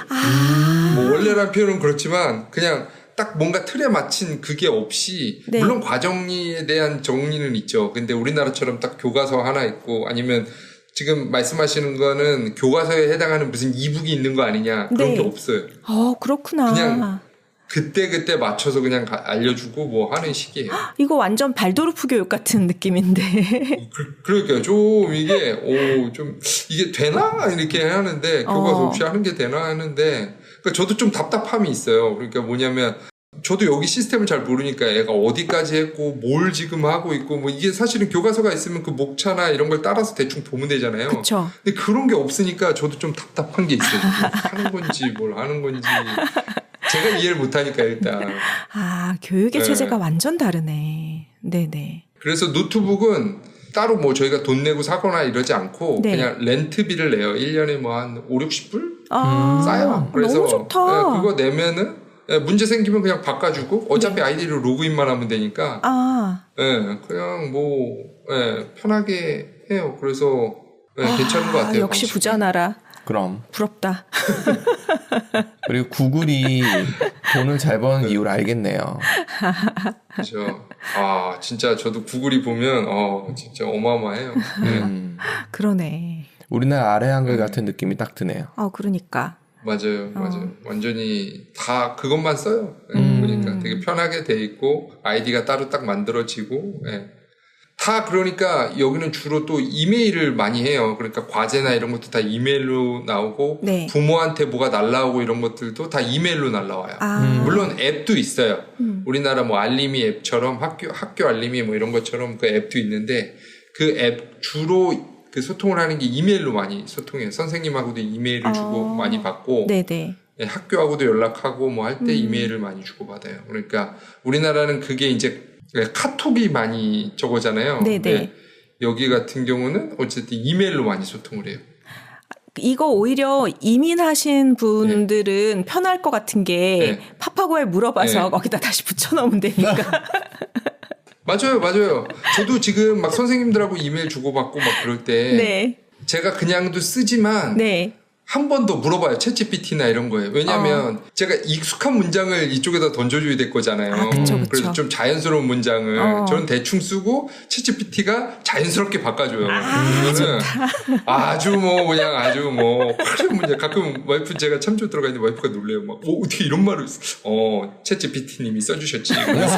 뭐 원래란 표현은 그렇지만 그냥 딱 뭔가 틀에 맞춘 그게 없이 네. 물론 과정에 대한 정리는 있죠. 근데 우리나라처럼 딱 교과서 하나 있고 아니면 지금 말씀하시는 거는 교과서에 해당하는 무슨 이북이 있는 거 아니냐 그런 네. 게 없어요. 그렇구나. 그냥 그때 맞춰서 그냥 알려주고 뭐 하는 식이에요. 이거 완전 발도르프 교육 같은 느낌인데. 그러니까요. 좀 이게 좀 이게 되나 이렇게 하는데 교과서 없이 하는 게 되나 하는데 그러니까 저도 좀 답답함이 있어요. 그러니까 뭐냐면 저도 여기 시스템을 잘 모르니까 애가 어디까지 했고 뭘 지금 하고 있고 뭐 이게 사실은 교과서가 있으면 그 목차나 이런 걸 따라서 대충 보면 되잖아요. 그쵸. 근데 그런 게 없으니까 저도 좀 답답한 게 있어요. 하는 건지 뭘 하는 건지 제가 이해를 못하니까 일단. 교육의 네. 체제가 완전 다르네. 네네. 그래서 노트북은 따로 뭐 저희가 돈 내고 사거나 이러지 않고 네. 그냥 렌트비를 내요. 1년에 뭐 한 5, 60불? 싸요. 너무 좋다. 그거 내면은 문제 생기면 그냥 바꿔주고 어차피 아이디로 로그인만 하면 되니까 그냥 뭐 편하게 해요. 그래서 괜찮은 것 같아요. 역시 방식은. 부자 나라. 그럼. 부럽다. 그리고 구글이 돈을 잘 버는 이유를 알겠네요. 그렇죠. 진짜 저도 구글이 보면 진짜 어마어마해요. 그러네. 우리나라 아래 한글 같은 느낌이 딱 드네요. 그러니까. 맞아요. 완전히 다 그것만 써요. 보니까 되게 편하게 돼 있고 아이디가 따로 딱 만들어지고 다 그러니까 여기는 주로 또 이메일을 많이 해요. 그러니까 과제나 이런 것도 다 이메일로 나오고 네. 부모한테 뭐가 날라오고 이런 것들도 다 이메일로 날라와요. 물론 앱도 있어요. 우리나라 뭐 알림이 앱처럼 학교 알림이 뭐 이런 것처럼 그 앱도 있는데 그 앱 주로 그 소통을 하는 게 이메일로 많이 소통해요. 선생님하고도 이메일을 주고 많이 받고 네네. 학교하고도 연락하고 뭐 할 때 이메일을 많이 주고받아요. 그러니까 우리나라는 그게 이제 카톡이 많이 저거잖아요. 네네. 여기 같은 경우는 어쨌든 이메일로 많이 소통을 해요. 이거 오히려 이민하신 분들은 편할 것 같은 게 파파고에 물어봐서 거기다 다시 붙여넣으면 되니까. 맞아요. 저도 지금 막 선생님들하고 이메일 주고받고 막 그럴 때 제가 그냥도 쓰지만 한 번 더 물어봐요. 챗GPT나 이런 거에. 왜냐하면 제가 익숙한 문장을 이쪽에다 던져줘야 될 거잖아요. 그쵸. 그래서 좀 자연스러운 문장을 저는 대충 쓰고 챗GPT가 자연스럽게 바꿔줘요. 그러면은 아주 뭐 그냥 아주 뭐 화려한 문장. 가끔 와이프 제가 참조 들어가 있는데 와이프가 놀래요. 막 어떻게 이런 말을 챗GPT님이 써주셨지. 그래서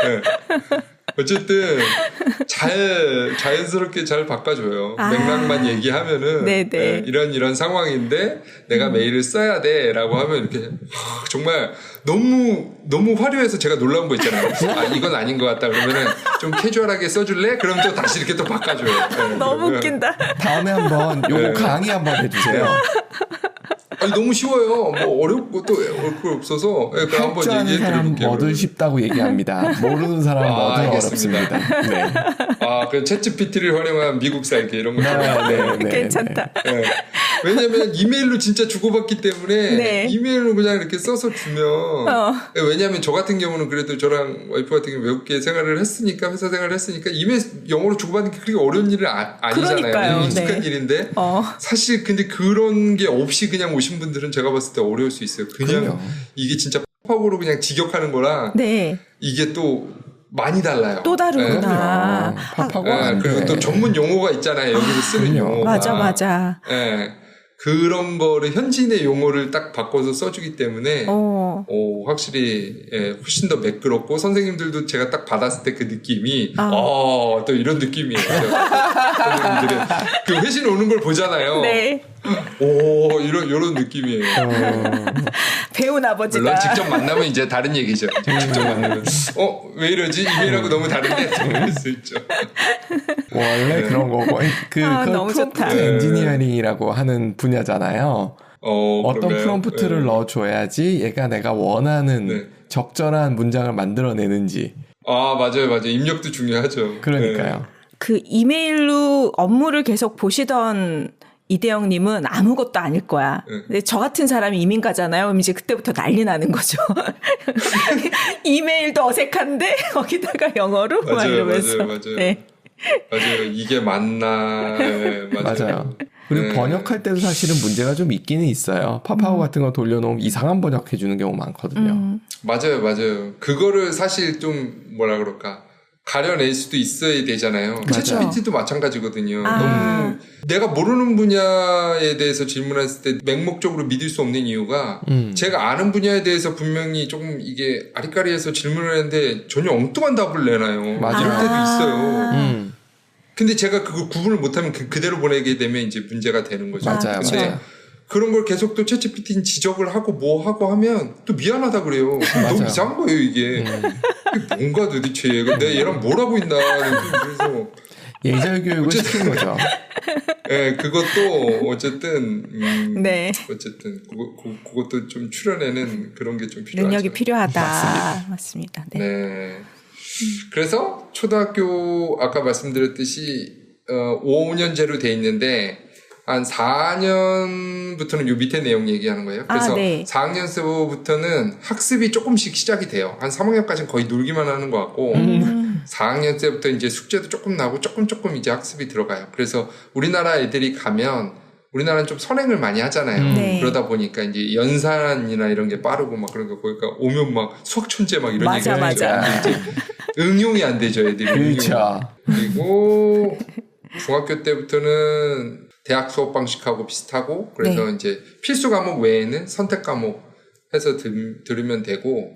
네. 어쨌든 자연스럽게 잘 바꿔줘요. 맥락만 얘기하면은 이런 상황인데 내가 메일을 써야 돼라고 하면 이렇게 정말 너무 화려해서 제가 놀라운 거 있잖아요. 이건 아닌 것 같다 그러면은 좀 캐주얼하게 써줄래? 그럼 또 다시 이렇게 또 바꿔줘요. 너무 웃긴다. 다음에 한번 요거 강의 한번 해주세요. 아니 너무 쉬워요. 뭐 어려운 것도 없어서 할 줄 아는 사람 뭐든 쉽다고 얘기합니다. 모르는 사람 뭐든 어렵습니다. 네. 그 챗GPT를 활용한 미국 살기 이런 거. 괜찮다. 네. 왜냐하면 이메일로 진짜 주고받기 때문에 이메일로 그냥 이렇게 써서 주면 왜냐하면 저 같은 경우는 그래도 저랑 와이프 같은 경우 외국계 생활을 했으니까 회사 생활을 했으니까 이메일 영어로 주고받는 게 그렇게 어려운 일은 아니잖아요. 그러니까요. 익숙한 일인데 사실 근데 그런 게 없이 그냥 오신 분들은 제가 봤을 때 어려울 수 있어요. 그냥 이게 진짜 팝업으로 그냥 직역하는 거랑 이게 또 많이 달라요. 또 다르구나. 그리고 또 전문 용어가 있잖아요. 여기서 쓰는 용어가. 맞아. 그런 거를 현지인의 용어를 딱 바꿔서 써주기 때문에 확실히 훨씬 더 매끄럽고 선생님들도 제가 딱 받았을 때 그 느낌이 또 이런 느낌이에요. 선생님들은 그 회신 오는 걸 보잖아요. 이런 느낌이에요. 배운 아버지다. 물론 직접 만나면 이제 다른 얘기죠. 직접 만나면 왜 이러지? 이메일하고 너무 다른데? 그럴 수 있죠. 원래 그런 거고 너무 좋다. 엔지니어링이라고 하는 분야잖아요. 어떤 그런가요? 프롬프트를 넣어줘야지 얘가 내가 원하는 적절한 문장을 만들어내는지. 맞아요. 입력도 중요하죠. 그러니까요. 그 이메일로 업무를 계속 보시던 이대영님은 아무것도 아닐 거야. 근데 저 같은 사람이 이민가잖아요. 그럼 이제 그때부터 난리 나는 거죠. 이메일도 어색한데 거기다가 영어로 막 이러면서. 맞아요. 이게 맞나. 맞아요. 그리고 번역할 때도 사실은 문제가 좀 있기는 있어요. 파파고 같은 거 돌려놓으면 이상한 번역해주는 경우 많거든요. 맞아요. 그거를 사실 좀 뭐라 그럴까. 가려낼 수도 있어야 되잖아요. 챗GPT도 마찬가지거든요. 너무 내가 모르는 분야에 대해서 질문했을 때 맹목적으로 믿을 수 없는 이유가 제가 아는 분야에 대해서 분명히 조금 이게 아리까리해서 질문을 했는데 전혀 엉뚱한 답을 내놔요. 맞아요. 이럴 때도 있어요. 근데 제가 그걸 구분을 못하면 그대로 보내게 되면 이제 문제가 되는 거죠. 맞아요. 그런 걸 계속 또 챗GPT는 지적을 하고 뭐 하고 하면 또 미안하다 그래요. 너무 이상한 거예요 이게. 이게 뭔가 도대체 내가 얘랑 뭘 하고 있나. 그래서 예절 교육을 시킨 거죠. 그것도 어쨌든 어쨌든 그것도 좀 출연에는 그런 게 좀 필요하죠. 능력이 필요하다. 맞습니다. 그래서 초등학교 아까 말씀드렸듯이 5년제로 돼 있는데 한 4학년부터는 요 밑에 내용 얘기하는 거예요. 그래서 4학년서부터는 학습이 조금씩 시작이 돼요. 한 3학년까지는 거의 놀기만 하는 것 같고 4학년 때부터 이제 숙제도 조금 나고 조금 이제 학습이 들어가요. 그래서 우리나라 애들이 가면 우리나라는 좀 선행을 많이 하잖아요. 그러다 보니까 이제 연산이나 이런 게 빠르고 막 그런 거 보니까 오면 막 수학 천재 막 이런 얘기를 하죠. 이제 응용이 안 되죠, 애들이. 그렇죠. 그리고 중학교 때부터는 대학 수업 방식하고 비슷하고 그래서 이제 필수 과목 외에는 선택 과목 해서 들으면 되고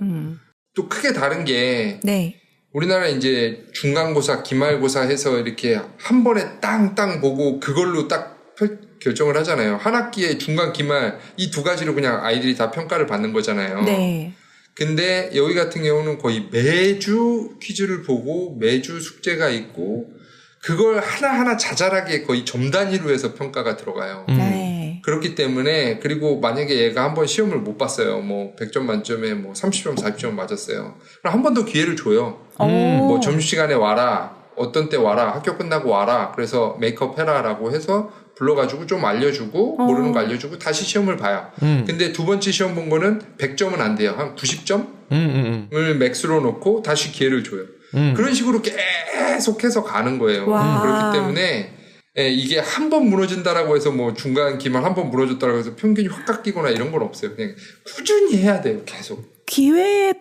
또 크게 다른 게 우리나라 이제 중간고사, 기말고사 해서 이렇게 한 번에 땅땅 보고 그걸로 딱 결정을 하잖아요. 한 학기에 중간, 기말 이 두 가지로 그냥 아이들이 다 평가를 받는 거잖아요. 근데 여기 같은 경우는 거의 매주 퀴즈를 보고 매주 숙제가 있고 그걸 하나하나 자잘하게 거의 점 단위로 해서 평가가 들어가요. 그렇기 때문에 그리고 만약에 얘가 한번 시험을 못 봤어요. 뭐 100점 만점에 뭐 30점, 40점 맞았어요. 그럼 한 번 더 기회를 줘요. 뭐 점심시간에 와라. 어떤 때 와라. 학교 끝나고 와라. 그래서 메이크업 해라라고 해서 불러가지고 좀 알려주고 모르는 거 알려주고 다시 시험을 봐요. 근데 두 번째 시험 본 거는 100점은 안 돼요. 한 90점을 맥스로 놓고 다시 기회를 줘요. 그런 식으로 계속해서 가는 거예요. 그렇기 때문에 이게 한 번 무너진다라고 해서 뭐 중간 기말 한 번 무너졌다라고 해서 평균이 확 깎이거나 이런 건 없어요. 그냥 꾸준히 해야 돼요. 계속. 기회의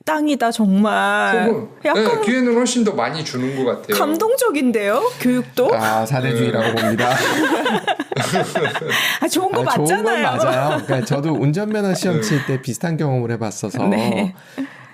땅이다 정말. 약간 기회는 훨씬 더 많이 주는 것 같아요. 감동적인데요. 교육도. 사대주의라고 봅니다. 좋은 거 맞잖아요. 좋은 건 맞아요. 그러니까 저도 운전면허 시험 칠 때 비슷한 경험을 해봤어서 네.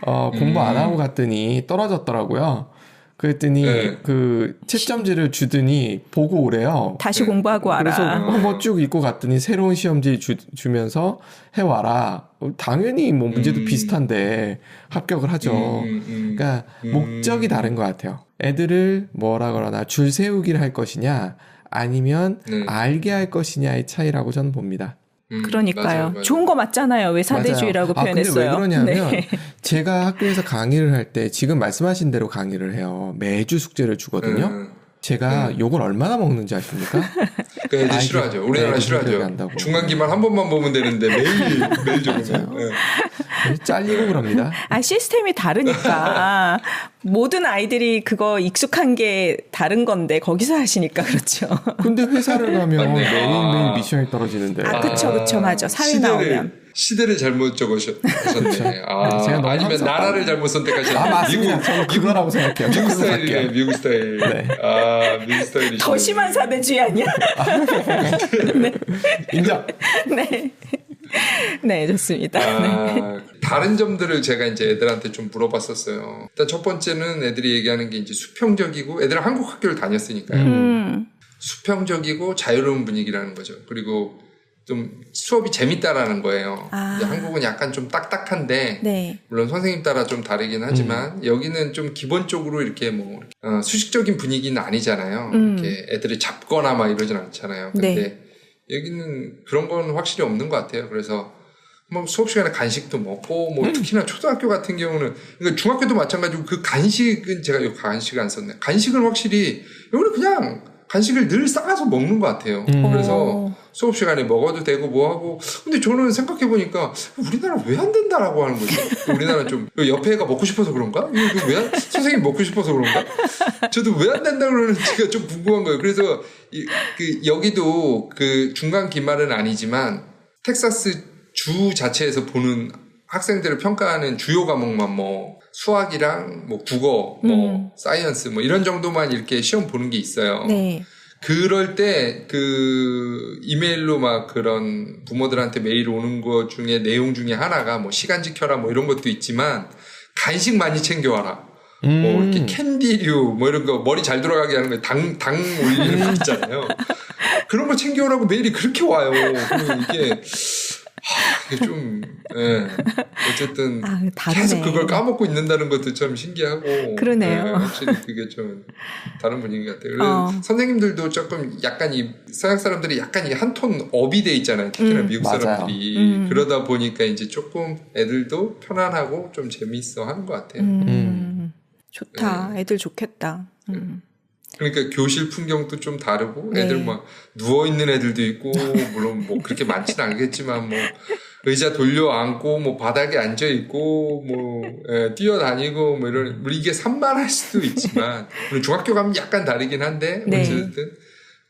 공부 안 하고 갔더니 떨어졌더라고요. 그랬더니 그 채점지를 주더니 보고 오래요. 다시 공부하고 와라. 그래서 한번 쭉 읽고 갔더니 새로운 시험지 주면서 해와라. 당연히 뭐 문제도 비슷한데 합격을 하죠. 그러니까 목적이 다른 것 같아요. 애들을 뭐라 그러나 줄 세우기를 할 것이냐 아니면 알게 할 것이냐의 차이라고 저는 봅니다. 그러니까요. 맞아요. 좋은 거 맞잖아요. 왜 사대주의라고 표현했어요. 근데 왜 그러냐면 제가 학교에서 강의를 할 때 지금 말씀하신 대로 강의를 해요. 매주 숙제를 주거든요. 제가 욕을 얼마나 먹는지 아십니까? 그 애들 싫어하죠. 우리나라 싫어하죠. 중간기만 한 번만 보면 되는데 매일 적으면. 잘리고 그럽니다. 시스템이 다르니까 모든 아이들이 그거 익숙한 게 다른 건데 거기서 하시니까 그렇죠. 근데 회사를 가면 매일매일 미션이 떨어지는데. 그쵸. 맞아. 사회 나오면. 시대를 잘못 적으셨네. 제가 아니면 나라를 잘못 선택하셨네. 맞습니다. 저는 그거라고 생각해요. 미국 스타일이네. 미국 스타일. 네. 미국 스타일이 더 심한 사대주의 아니야? 네. 인정. 네. 네, 좋습니다. 다른 점들을 제가 이제 애들한테 좀 물어봤었어요. 일단 첫 번째는 애들이 얘기하는 게 이제 수평적이고 애들은 한국 학교를 다녔으니까요. 수평적이고 자유로운 분위기라는 거죠. 그리고 좀 수업이 재밌다라는 거예요. 이제 한국은 약간 좀 딱딱한데 네. 물론 선생님 따라 좀 다르긴 하지만 여기는 좀 기본적으로 이렇게 뭐 수식적인 분위기는 아니잖아요. 이렇게 애들을 잡거나 막 이러진 않잖아요. 근데 네. 여기는 그런 건 확실히 없는 것 같아요. 그래서 뭐 수업 시간에 간식도 먹고 뭐 특히나 초등학교 같은 경우는 그러니까 중학교도 마찬가지고 그 간식은 제가 여기 간식을 안 썼네. 간식은 확실히 여기는 그냥 간식을 늘 싸가서 먹는 것 같아요. 그래서 수업 시간에 먹어도 되고 뭐 하고 근데 저는 생각해 보니까 우리나라 왜 안 된다라고 하는 거죠. 우리나라 좀 옆에 애가 먹고 싶어서 그런가? 이거 왜 선생님 먹고 싶어서 그런가? 저도 왜 안 된다 그러는지가 좀 궁금한 거예요. 그래서 여기도 그 중간 기말은 아니지만 텍사스 주 자체에서 보는 학생들을 평가하는 주요 과목만 뭐 수학이랑 뭐 국어, 뭐 사이언스 뭐 이런 정도만 이렇게 시험 보는 게 있어요. 네. 그럴 때 그 이메일로 막 그런 부모들한테 메일 오는 거 중에 내용 중에 하나가 뭐 시간 지켜라 뭐 이런 것도 있지만 간식 많이 챙겨와라. 뭐 이렇게 캔디류 뭐 이런 거 머리 잘 돌아가게 하는 거 당 올리는 거 있잖아요. 그런 거 챙겨오라고 메일이 그렇게 와요. 그러면 이게 좀, 어쨌든, 계속 그걸 까먹고 있는다는 것도 참 신기하고. 그러네요. 확실히 그게 좀 다른 분위기 같아요. 그래서 선생님들도 조금 약간 이 서양 사람들이 약간 이 한 톤 업이 돼 있잖아요. 특히나 미국 사람들이. 그러다 보니까 이제 조금 애들도 편안하고 좀 재미있어 하는 것 같아요. 좋다. 애들 좋겠다. 그러니까 교실 풍경도 좀 다르고 애들 막 누워있는 애들도 있고 물론 뭐 그렇게 많지는 않겠지만 뭐 의자 돌려 앉고 뭐 바닥에 앉아있고 뭐 뛰어다니고 뭐 이런 이게 산만할 수도 있지만 물론 중학교 가면 약간 다르긴 한데 어쨌든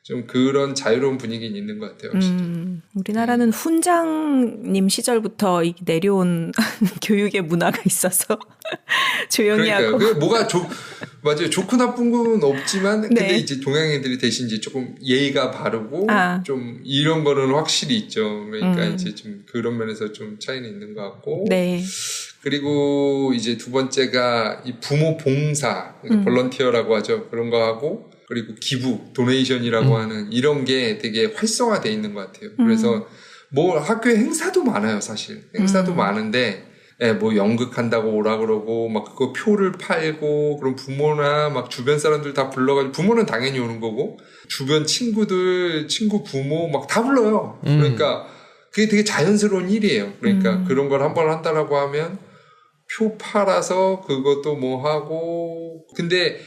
좀 그런 자유로운 분위기는 있는 것 같아요. 우리나라는 훈장님 시절부터 내려온 교육의 문화가 있어서 조용히 하고. 그러니까요. 뭐가 맞아요. 좋고 나쁜 건 없지만 근데 이제 동양 애들이 대신 이제 조금 예의가 바르고 좀 이런 거는 확실히 있죠. 그러니까 이제 좀 그런 면에서 좀 차이는 있는 것 같고. 네. 그리고 이제 두 번째가 이 부모 봉사, 볼런티어라고 하죠. 그런 거 하고. 그리고 기부, 도네이션이라고 하는 이런 게 되게 활성화되어 있는 것 같아요. 그래서 뭐 학교에 행사도 많아요, 사실. 행사도 많은데 뭐 연극한다고 오라 그러고 막 그거 표를 팔고 그럼 부모나 막 주변 사람들 다 불러가지고 부모는 당연히 오는 거고 주변 친구들 친구 부모 막 다 불러요. 그러니까 그게 되게 자연스러운 일이에요. 그러니까 그런 걸 한번 한다라고 하면 표 팔아서 그것도 뭐 하고 근데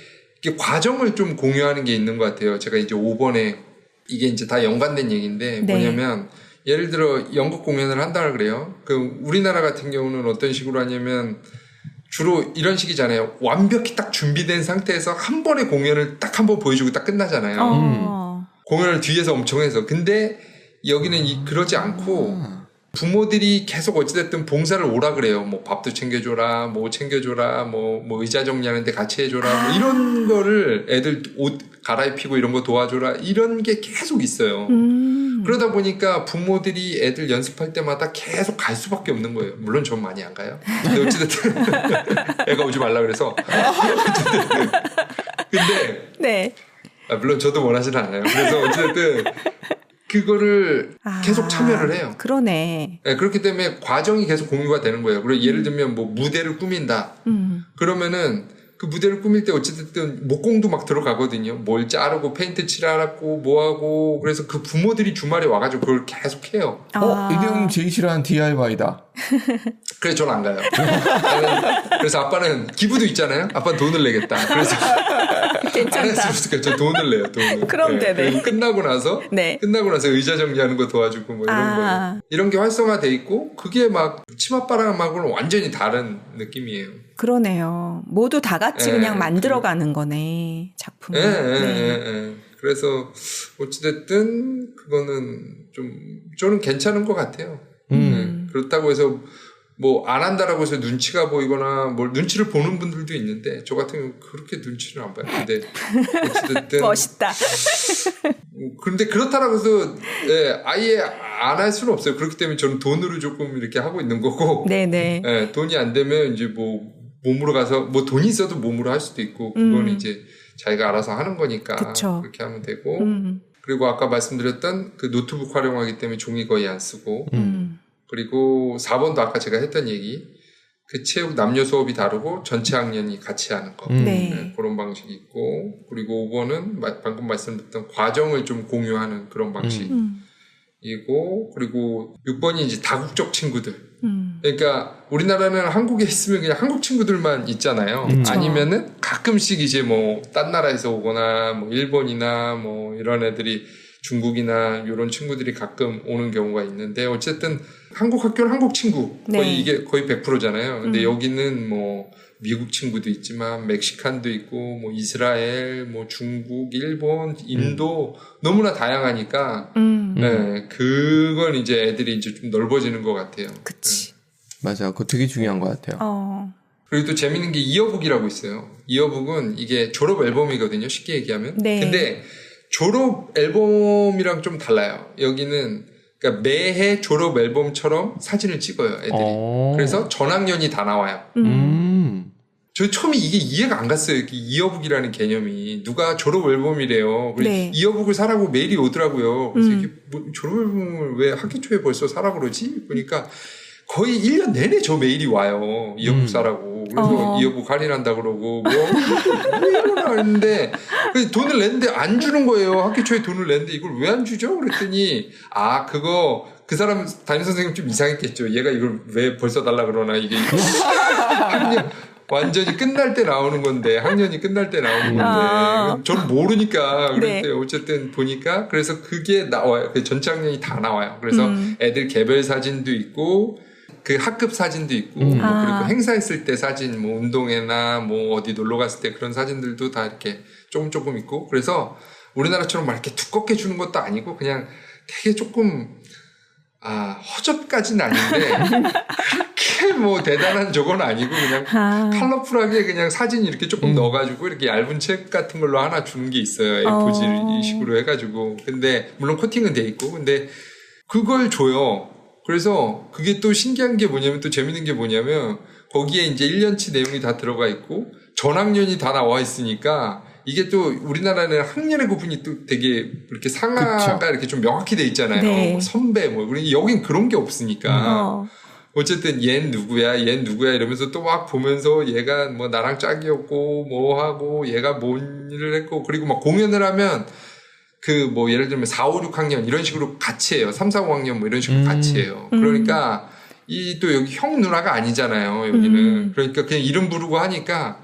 이게 과정을 좀 공유하는 게 있는 것 같아요. 제가 이제 5번에 이게 이제 다 연관된 얘기인데 네. 뭐냐면 예를 들어 연극 공연을 한다 그래요. 그 우리나라 같은 경우는 어떤 식으로 하냐면 주로 이런 식이잖아요. 완벽히 딱 준비된 상태에서 한 번에 공연을 딱 한 번 보여주고 딱 끝나잖아요. 공연을 뒤에서 엄청 해서. 근데 여기는 그러지 않고 부모들이 계속 어찌됐든 봉사를 오라 그래요. 뭐 밥도 챙겨줘라, 뭐 챙겨줘라, 뭐 의자 정리하는데 같이 해줘라, 뭐 이런 거를 애들 옷 갈아입히고 이런 거 도와줘라, 이런 게 계속 있어요. 그러다 보니까 부모들이 애들 연습할 때마다 계속 갈 수밖에 없는 거예요. 물론 전 많이 안 가요. 근데 어찌됐든 애가 오지 말라 그래서. 근데 네. 물론 저도 원하지는 않아요. 그래서 어찌됐든 그거를 계속 참여를 해요. 그러네. 네, 그렇기 때문에 과정이 계속 공유가 되는 거예요. 그리고 예를 들면 뭐 무대를 꾸민다. 그러면은 그 무대를 꾸밀 때 어찌됐든 목공도 막 들어가거든요. 뭘 자르고 페인트 칠하고 뭐하고. 그래서 그 부모들이 주말에 와가지고 그걸 계속 해요. 이대웅 제일 싫어하는 DIY다. 그래서 저는 안 가요. 그래서 아빠는 기부도 있잖아요. 아빠는 돈을 내겠다. 그래서 괜찮다. 안 했으면 좋겠어요. 저 돈을 내요. 돈을. 그럼 되네. 그리고 끝나고 나서 의자 정리하는 거 도와주고 뭐 이런 거 이런 게 활성화돼 있고 그게 막 치맛바람하고는 완전히 다른 느낌이에요. 그러네요. 모두 다 같이 그냥 만들어가는 거네 작품을. 네. 그래서 어찌됐든 그거는 좀 저는 괜찮은 것 같아요. 그렇다고 해서 뭐 안 한다라고 해서 눈치가 보이거나 뭘 눈치를 보는 분들도 있는데 저 같은 경우 그렇게 눈치를 안 봐요. 근데 어찌됐든 멋있다. 그런데 그렇다라고 해서 아예 안 할 수는 없어요. 그렇기 때문에 저는 돈으로 조금 이렇게 하고 있는 거고. 네네. 돈이 안 되면 이제 뭐 몸으로 가서 뭐 돈이 있어도 몸으로 할 수도 있고 그거는 이제 자기가 알아서 하는 거니까 그쵸. 그렇게 하면 되고. 그리고 아까 말씀드렸던 그 노트북 활용하기 때문에 종이 거의 안 쓰고. 그리고 4번도 아까 제가 했던 얘기, 그 체육 남녀 수업이 다르고 전체 학년이 같이 하는 거. 그런 방식이 있고, 그리고 5번은 방금 말씀드렸던 과정을 좀 공유하는 그런 방식이고, 그리고 6번이 이제 다국적 친구들. 그러니까 우리나라는 한국에 있으면 그냥 한국 친구들만 있잖아요. 아니면은 가끔씩 이제 뭐 딴 나라에서 오거나 뭐 일본이나 뭐 이런 애들이 중국이나 이런 친구들이 가끔 오는 경우가 있는데 어쨌든 한국 학교는 한국 친구 이게 거의 100%잖아요. 근데 여기는 뭐 미국 친구도 있지만 멕시칸도 있고 뭐 이스라엘, 뭐 중국, 일본, 인도 너무나 다양하니까 그건 이제 애들이 이제 좀 넓어지는 것 같아요. 그치. 맞아, 그거 되게 중요한 것 같아요. 그리고 또 재밌는 게 이어북이라고 있어요. 이어북은 이게 졸업 앨범이거든요. 쉽게 얘기하면. 근데 졸업 앨범이랑 좀 달라요. 여기는 그러니까 매해 졸업 앨범처럼 사진을 찍어요, 애들이. 그래서 전학년이 다 나와요. 저 처음에 이게 이해가 안 갔어요. 이어북이라는 개념이. 누가 졸업 앨범이래요. 이어북을 사라고 메일이 오더라고요. 그래서 이게 뭐 졸업 앨범을 왜 학기 초에 벌써 사라 그러지? 보니까 거의 1년 내내 저 메일이 와요. 이어북 사라고. 그래서 이어북 할인한다 그러고 뭐 이러나 했는데 돈을 냈는데 안 주는 거예요. 학기 초에 돈을 냈는데 이걸 왜 안 주죠? 그랬더니 그거 그 사람 담임 선생님 좀 이상했겠죠. 얘가 이걸 왜 벌써 달라 그러나 이게 학년 완전히 끝날 때 나오는 건데 학년이 끝날 때 나오는 건데 저는 모르니까 그런데 어쨌든 보니까 그래서 그게 나와요. 그 전체 학년이 다 나와요. 그래서 애들 개별 사진도 있고 그 학급 사진도 있고 뭐 그리고 행사했을 때 사진 뭐 운동회나 뭐 어디 놀러 갔을 때 그런 사진들도 다 이렇게 조금 있고 그래서 우리나라처럼 막 이렇게 두껍게 주는 것도 아니고 그냥 되게 조금 허접까지는 아닌데 그렇게 뭐 대단한 저건 아니고 그냥 컬러풀하게 그냥 사진 이렇게 조금 넣어가지고 이렇게 얇은 책 같은 걸로 하나 주는 게 있어요. A4지 식으로 해가지고 근데 물론 코팅은 돼 있고 근데 그걸 줘요. 그래서 그게 또 신기한 게 뭐냐면 또 재밌는 게 뭐냐면 거기에 이제 1년치 내용이 다 들어가 있고 전학년이 다 나와 있으니까 이게 또 우리나라는 학년의 구분이 또 되게 이렇게 상하가 이렇게 좀 명확히 돼 있잖아요. 뭐 선배 뭐 여긴 그런 게 없으니까 어쨌든 얜 누구야 이러면서 또 막 보면서 얘가 뭐 나랑 짝이었고 뭐 하고 얘가 뭔 일을 했고 그리고 막 공연을 하면 그 뭐 예를 들면 4, 5, 6학년 이런 식으로 같이 해요. 3, 4, 5학년 뭐 이런 식으로 같이 해요. 그러니까 이 또 여기 형 누나가 아니잖아요. 여기는. 그러니까 그냥 이름 부르고 하니까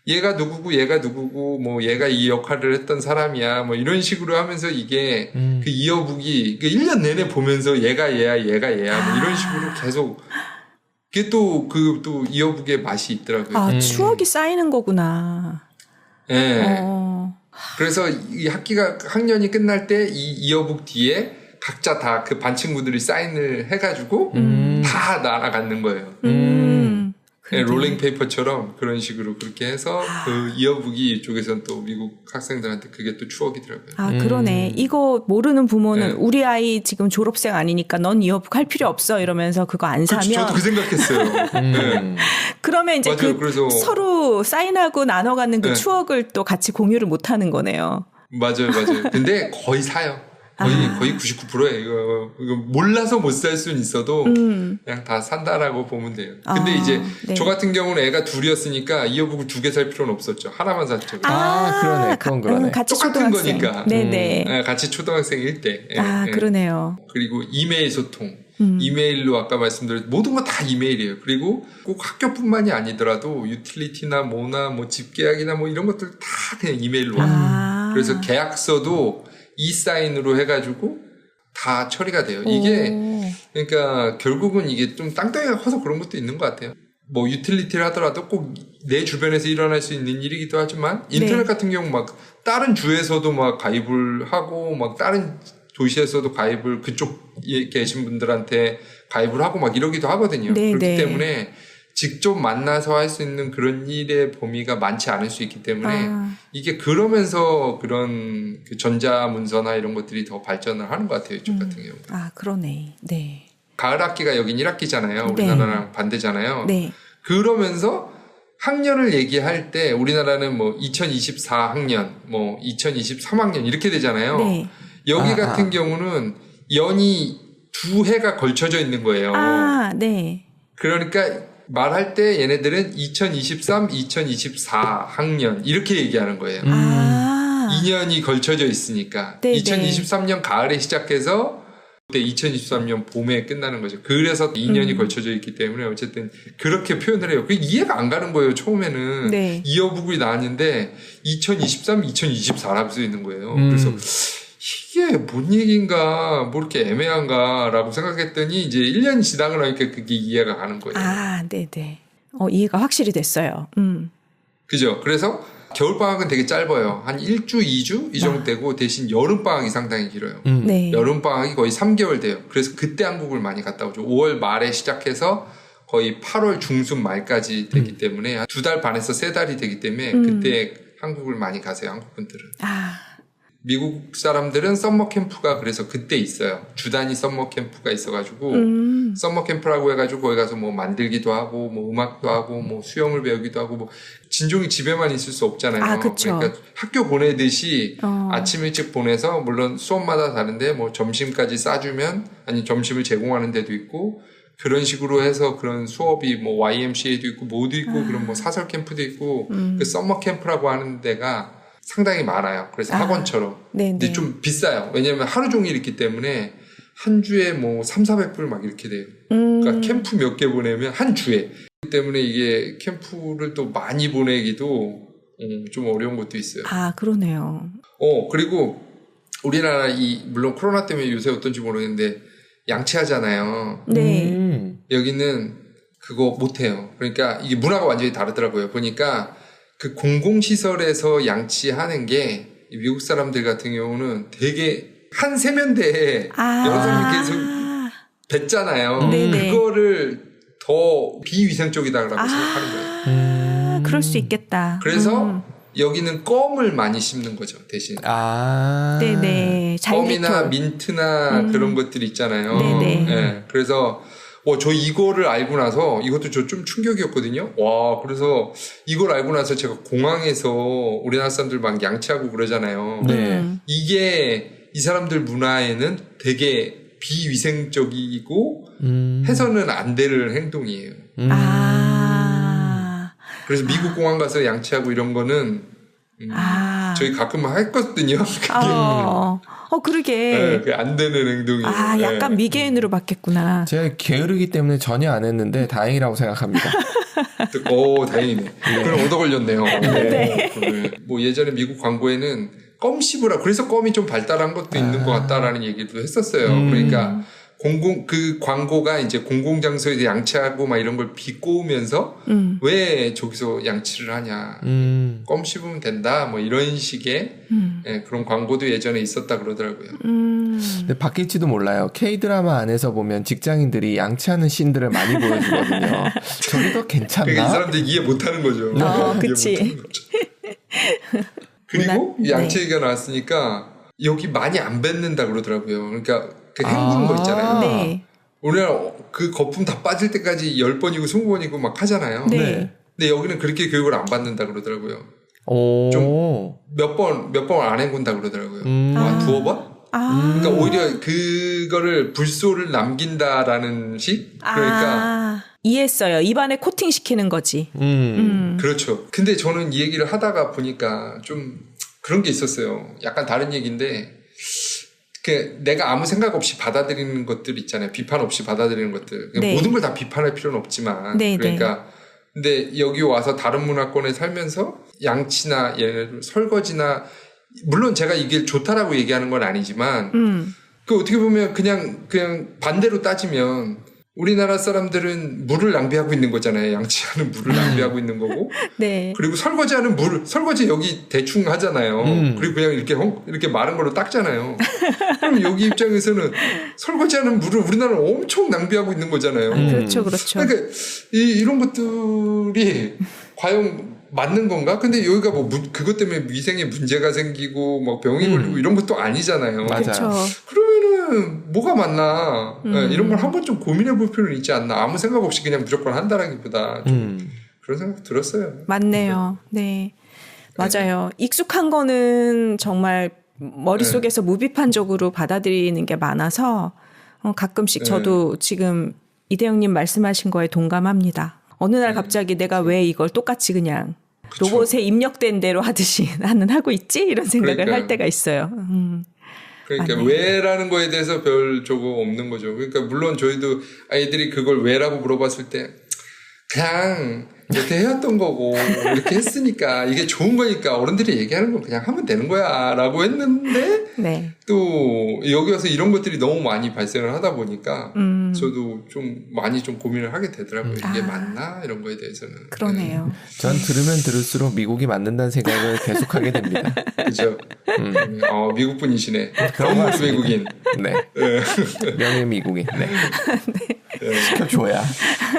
얘가 누구고 뭐 얘가 이 역할을 했던 사람이야 뭐 이런 식으로 하면서 이게 그 이어북이 1년 내내 보면서 얘가 얘야 뭐 이런 식으로 계속 그게 또 이어북의 맛이 있더라고요. 아, 추억이 쌓이는 거구나. 네. 그래서 이 학년이 끝날 때 이 이어북 뒤에 각자 다 그 반 친구들이 사인을 해가지고 다 날아가는 거예요. 네, 롤링 페이퍼처럼 그런 식으로 그렇게 해서 그 이어북이 이쪽에서는 또 미국 학생들한테 그게 또 추억이더라고요. 아, 그러네. 이거 모르는 부모는 네. 우리 아이 지금 졸업생 아니니까 넌 이어북 할 필요 없어 이러면서 그거 안 사면. 저도 그 생각했어요. 네. 그러면 이제 맞아요. 그래서 서로 사인하고 나눠가는 그 네. 추억을 또 같이 공유를 못 하는 거네요. 맞아요. 근데 거의 사요. 거의 99%예요. 이거 몰라서 못 살 수는 있어도 그냥 다 산다라고 보면 돼요. 근데 이제 네. 저 같은 경우는 애가 둘이었으니까 이어북을 2개 살 필요는 없었죠. 하나만 샀죠. 그러네. 그건 그러네. 같이 똑같은 초등학생. 거니까. 네네. 네, 같이 초등학생일 때. 그러네요. 그리고 이메일 소통. 이메일로 아까 말씀드린 모든 거 다 이메일이에요. 그리고 꼭 학교뿐만이 아니더라도 유틸리티나 뭐나 뭐 집계약이나 뭐 이런 것들 다 그냥 이메일로 와요. 그래서 계약서도 이사인으로 해가지고 다 처리가 돼요. 이게 그러니까 결국은 이게 좀 땅덩이가 커서 그런 것도 있는 것 같아요. 뭐 유틸리티를 하더라도 꼭 내 주변에서 일어날 수 있는 일이기도 하지만 인터넷 같은 경우 막 다른 주에서도 막 가입을 하고 막 다른 도시에서도 가입을 그쪽에 계신 분들한테 가입을 하고 막 이러기도 하거든요. 그렇기 때문에 직접 만나서 할 수 있는 그런 일의 범위가 많지 않을 수 있기 때문에 이게 그러면서 그런 그 전자문서나 이런 것들이 더 발전을 하는 것 같아요. 이쪽 같은 경우. 아, 그러네. 네. 가을 학기가 여긴 1학기잖아요. 우리나라랑 반대잖아요. 네. 그러면서 학년을 얘기할 때 우리나라는 뭐 2024학년, 뭐 2023학년 이렇게 되잖아요. 네. 여기 같은 경우는 연이 2해가 걸쳐져 있는 거예요. 네. 그러니까 말할 때 얘네들은 2023, 2024학년 이렇게 얘기하는 거예요. 2년이 걸쳐져 있으니까. 네네. 2023년 가을에 시작해서 그때 2023년 봄에 끝나는 거죠. 그래서 2년이 걸쳐져 있기 때문에 어쨌든 그렇게 표현을 해요. 그게 이해가 안 가는 거예요. 처음에는. 네. 이어북이 나왔는데 2023, 2024라고 써 있는 거예요. 그래서 이게 뭔 얘기인가, 뭐 이렇게 애매한가라고 생각했더니 이제 1년이 지나고 나니까 그게 이해가 가는 거예요. 네네. 이해가 확실히 됐어요. 그죠? 그래서 겨울방학은 되게 짧아요. 한 1주, 2주? 이 정도 되고 대신 여름방학이 상당히 길어요. 네. 여름방학이 거의 3개월 돼요. 그래서 그때 한국을 많이 갔다 오죠. 5월 말에 시작해서 거의 8월 중순 말까지 되기 때문에 2달 반에서 3달이 되기 때문에 그때 한국을 많이 가세요. 한국 분들은. 미국 사람들은 썸머 캠프가 그래서 그때 있어요. 주 단위 썸머 캠프가 있어가지고 썸머 캠프라고 해가지고 거기 가서 뭐 만들기도 하고 뭐 음악도 하고 뭐 수영을 배우기도 하고 뭐 진종이 집에만 있을 수 없잖아요. 그쵸. 그러니까 학교 보내듯이 아침 일찍 보내서 물론 수업마다 다른데 뭐 점심까지 싸주면 아니 점심을 제공하는 데도 있고 그런 식으로 해서 그런 수업이 뭐 YMCA도 있고 뭐도 있고 그런 뭐 사설 캠프도 있고 그 썸머 캠프라고 하는 데가 상당히 많아요. 그래서 학원처럼. 근데 좀 비싸요. 왜냐면 하루 종일 있기 때문에 한 주에 뭐 300~400불 막 이렇게 돼요. 그러니까 캠프 몇 개 보내면 한 주에. 그렇기 때문에 이게 캠프를 또 많이 보내기도 좀 어려운 것도 있어요. 그러네요. 그리고 우리나라 물론 코로나 때문에 요새 어떤지 모르겠는데 양치하잖아요. 네. 여기는 그거 못해요. 그러니까 이게 문화가 완전히 다르더라고요. 보니까 그 공공시설에서 양치하는 게 미국 사람들 같은 경우는 되게 한 세면대에 여러 사람이 계속 뱉잖아요. 그거를 더 비위생적이다라고 생각하는 거예요. 그럴 수 있겠다. 그래서 여기는 껌을 많이 씹는 거죠, 대신. 네네. 껌이나 민트나 그런 것들 있잖아요. 네네. 네, 그래서 저 이거를 알고 나서 이것도 저 좀 충격이었거든요. 와, 그래서 이걸 알고 나서 제가 공항에서 우리나라 사람들 막 양치하고 그러잖아요. 네. 이게 이 사람들 문화에는 되게 비위생적이고 해서는 안 될 행동이에요. 그래서 미국 공항 가서 양치하고 이런 거는 저희 가끔 했거든요. 그러게. 네, 그게 안 되는 행동이에요. 약간 미개인으로 봤겠구나. 제가 게으르기 때문에 전혀 안 했는데 다행이라고 생각합니다. 다행이네. 그럼 얻어 걸렸네요. 네. 뭐 예전에 미국 광고에는 껌 씹으라. 그래서 껌이 좀 발달한 것도 있는 것 같다라는 얘기도 했었어요. 그러니까 그 광고가 이제 공공장소에서 양치하고 막 이런 걸 비꼬으면서 왜 저기서 양치를 하냐. 껌 씹으면 된다. 뭐 이런 식의 그런 광고도 예전에 있었다 그러더라고요. 근데 바뀔지도 몰라요. K-드라마 안에서 보면 직장인들이 양치하는 씬들을 많이 보여주거든요. 저기도 괜찮나? 그러니까 이 사람들이 이해 못하는 거죠. 그치. 그리고 양치 얘기가 나왔으니까 여기 많이 안 뱉는다 그러더라고요. 그러니까 그 헹구는 거 있잖아요. 네. 우리나라 그 거품 다 빠질 때까지 10번이고 20번이고 막 하잖아요. 네. 근데 여기는 그렇게 교육을 안 받는다 그러더라고요. 오. 좀 몇 번 안 헹군다 그러더라고요. 한 두어 번? 그러니까 오히려 그거를 불소를 남긴다라는 식? 그러니까. 이해했어요. 입안에 코팅 시키는 거지. 그렇죠. 근데 저는 이 얘기를 하다가 보니까 좀 그런 게 있었어요. 약간 다른 얘기인데, 내가 아무 생각 없이 받아들이는 것들 있잖아요. 비판 없이 받아들이는 것들. 네. 모든 걸 다 비판할 필요는 없지만. 네, 그러니까, 근데 여기 와서 다른 문화권에 살면서 양치나 예를 들어 설거지나, 물론 제가 이게 좋다라고 얘기하는 건 아니지만, 그 어떻게 보면 그냥 반대로 따지면, 우리나라 사람들은 물을 낭비하고 있는 거잖아요. 양치하는 물을 낭비하고 있는 거고. 네. 그리고 설거지하는 설거지 여기 대충 하잖아요. 그리고 그냥 이렇게 마른 걸로 닦잖아요. 그럼 여기 입장에서는 설거지하는 물을 우리나라는 엄청 낭비하고 있는 거잖아요. 그렇죠, 그렇죠. 그러니까 이런 것들이 과연 맞는 건가? 근데 여기가 뭐 그것 때문에 위생에 문제가 생기고 막 병이 걸리고 이런 것도 아니잖아요. 맞아요. 그렇죠. 그러면은 뭐가 맞나? 이런 걸 한번 좀 고민해 볼 필요는 있지 않나? 아무 생각 없이 그냥 무조건 한다라기보다 좀 그런 생각 들었어요. 맞네요. 네. 맞아요. 익숙한 거는 정말 머릿속에서 무비판적으로 받아들이는 게 많아서 가끔씩 저도 지금 이대영님 말씀하신 거에 동감합니다. 어느 날 갑자기 내가 왜 이걸 똑같이 그냥 로봇에 입력된 대로 하듯이 나는 하고 있지? 이런 생각을 할 때가 있어요. 그러니까 맞네. 왜라는 거에 대해서 별 조금 없는 거죠. 그러니까 물론 저희도 아이들이 그걸 왜라고 물어봤을 때 그냥 이렇게 해왔던 거고 이렇게 했으니까 이게 좋은 거니까 어른들이 얘기하는 건 그냥 하면 되는 거야 라고 했는데 네. 또 여기 와서 이런 것들이 너무 많이 발생을 하다 보니까 저도 좀 많이 좀 고민을 하게 되더라고요. 이게 맞나? 이런 거에 대해서는. 그러네요. 전 들으면 들을수록 미국이 맞는다는 생각을 계속하게 됩니다. 그렇죠. 미국 분이시네. 그런 것 건물 같습니다. 외국인. 네. 명예 미국인. 네. 시켜줘야.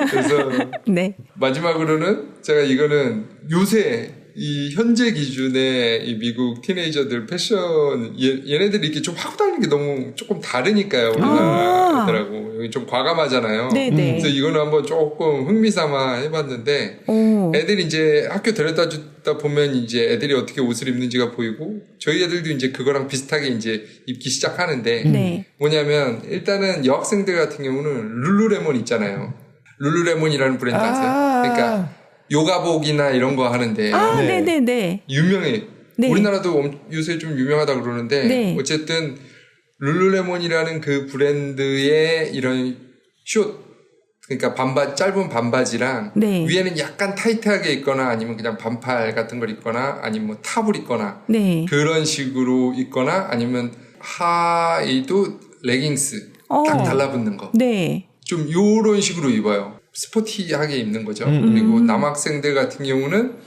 그래서 네. 마지막으로는 제가 이거는 요새 이 현재 기준의 이 미국 티네이저들 패션 얘네들이 이렇게 좀 하고 다니는 게 너무 조금 다르니까요. 우리나라 애들하고 여기 좀 과감하잖아요. 네네. 그래서 이거는 한번 조금 흥미삼아 해봤는데 애들이 이제 학교 데려다 주다 보면 이제 애들이 어떻게 옷을 입는지가 보이고 저희 애들도 이제 그거랑 비슷하게 이제 입기 시작하는데 네. 뭐냐면 일단은 여학생들 같은 경우는 룰루레몬 있잖아요. 룰루레몬이라는 브랜드 아세요? 그러니까 요가복이나 이런 거 하는데 네. 네네네. 유명해. 네. 우리나라도 요새 좀 유명하다 그러는데 네. 어쨌든 룰루레몬이라는 그 브랜드의 이런 숏 그러니까 짧은 반바지랑 네. 위에는 약간 타이트하게 입거나 아니면 그냥 반팔 같은 걸 입거나 아니면 뭐 탑을 입거나 네. 그런 식으로 입거나 아니면 하의도 레깅스 딱 달라붙는 거. 네. 좀 요런 식으로 입어요. 스포티하게 입는 거죠. 그리고 남학생들 같은 경우는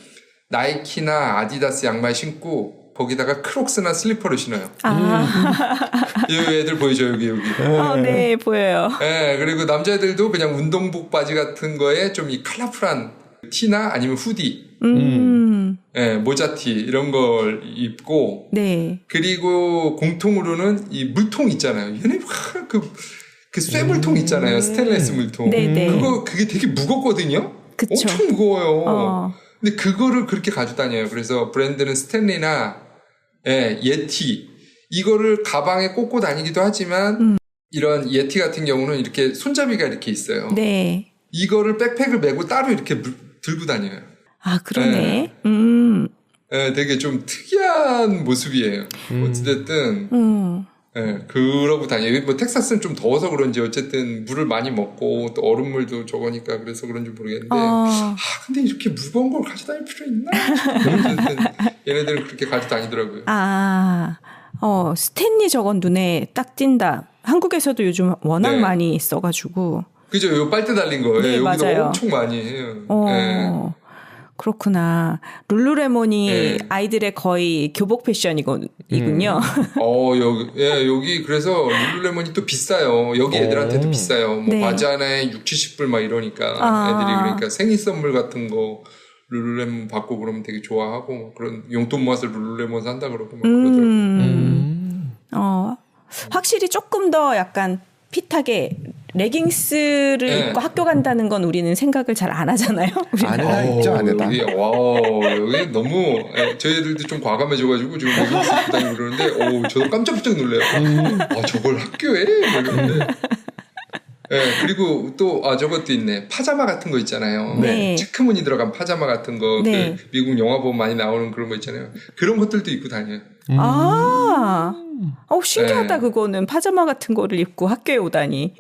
나이키나 아디다스 양말 신고 거기다가 크록스나 슬리퍼를 신어요. 이 애들 보이죠 여기. 네 보여요. 네, 그리고 남자애들도 그냥 운동복 바지 같은 거에 좀 이 컬러풀한 티나 아니면 후디, 네, 모자티 이런 걸 입고. 네. 그리고 공통으로는 이 물통 있잖아요. 얘네 그 쇠물통 있잖아요. 스테인레스 물통. 네네. 그게 되게 무겁거든요. 그쵸. 엄청 무거워요. 근데 그거를 그렇게 가지고 다녀요. 그래서 브랜드는 스탠리나 예티 이거를 가방에 꽂고 다니기도 하지만 이런 예티 같은 경우는 이렇게 손잡이가 이렇게 있어요. 네. 이거를 백팩을 메고 따로 이렇게 들고 다녀요. 아, 그러네. 네, 되게 좀 특이한 모습이에요. 어찌됐든, 그러고 다녀요. 뭐, 텍사스는 좀 더워서 그런지, 어쨌든, 물을 많이 먹고, 또 얼음물도 적으니까, 그래서 그런지 모르겠는데, 근데 이렇게 무거운 걸 가지고 다닐 필요 있나? 어쨌든, 얘네들은 그렇게 가지고 다니더라고요. 스탠리 저건 눈에 딱 띈다. 한국에서도 요즘 워낙 네. 많이 써가지고. 그죠? 요 빨대 달린 거. 네, 여기도 맞아요. 엄청 많이 해요. 네. 그렇구나. 룰루레몬이 네. 아이들의 거의 교복 패션이군요. 여기 그래서 룰루레몬이 또 비싸요. 여기 애들한테도 비싸요. 뭐 네. 바지 하나에 60-70불 막 이러니까 애들이 그러니까 생일 선물 같은 거 룰루레몬 받고 그러면 되게 좋아하고 뭐 그런 용돈 모아서 룰루레몬 산다 그러고 막 그러더라고요. 확실히 조금 더 약간 핏하게 레깅스를 네. 입고 학교 간다는 건 우리는 생각을 잘 안 하잖아요. 안에다 입죠, 안에다. 여기 너무 저희들도 좀 과감해져가지고 지금 레깅스 입고 다니고 그러는데 저도 깜짝깜짝 놀래요. 저걸 학교에? 이러는데. 그리고 또 저것도 있네. 파자마 같은 거 있잖아요. 네. 체크무늬 들어간 파자마 같은 거 네. 그 미국 영화 보면 많이 나오는 그런 거 있잖아요. 그런 것들도 입고 다녀요. 신기하다. 네. 그거는 파자마 같은 거를 입고 학교에 오다니.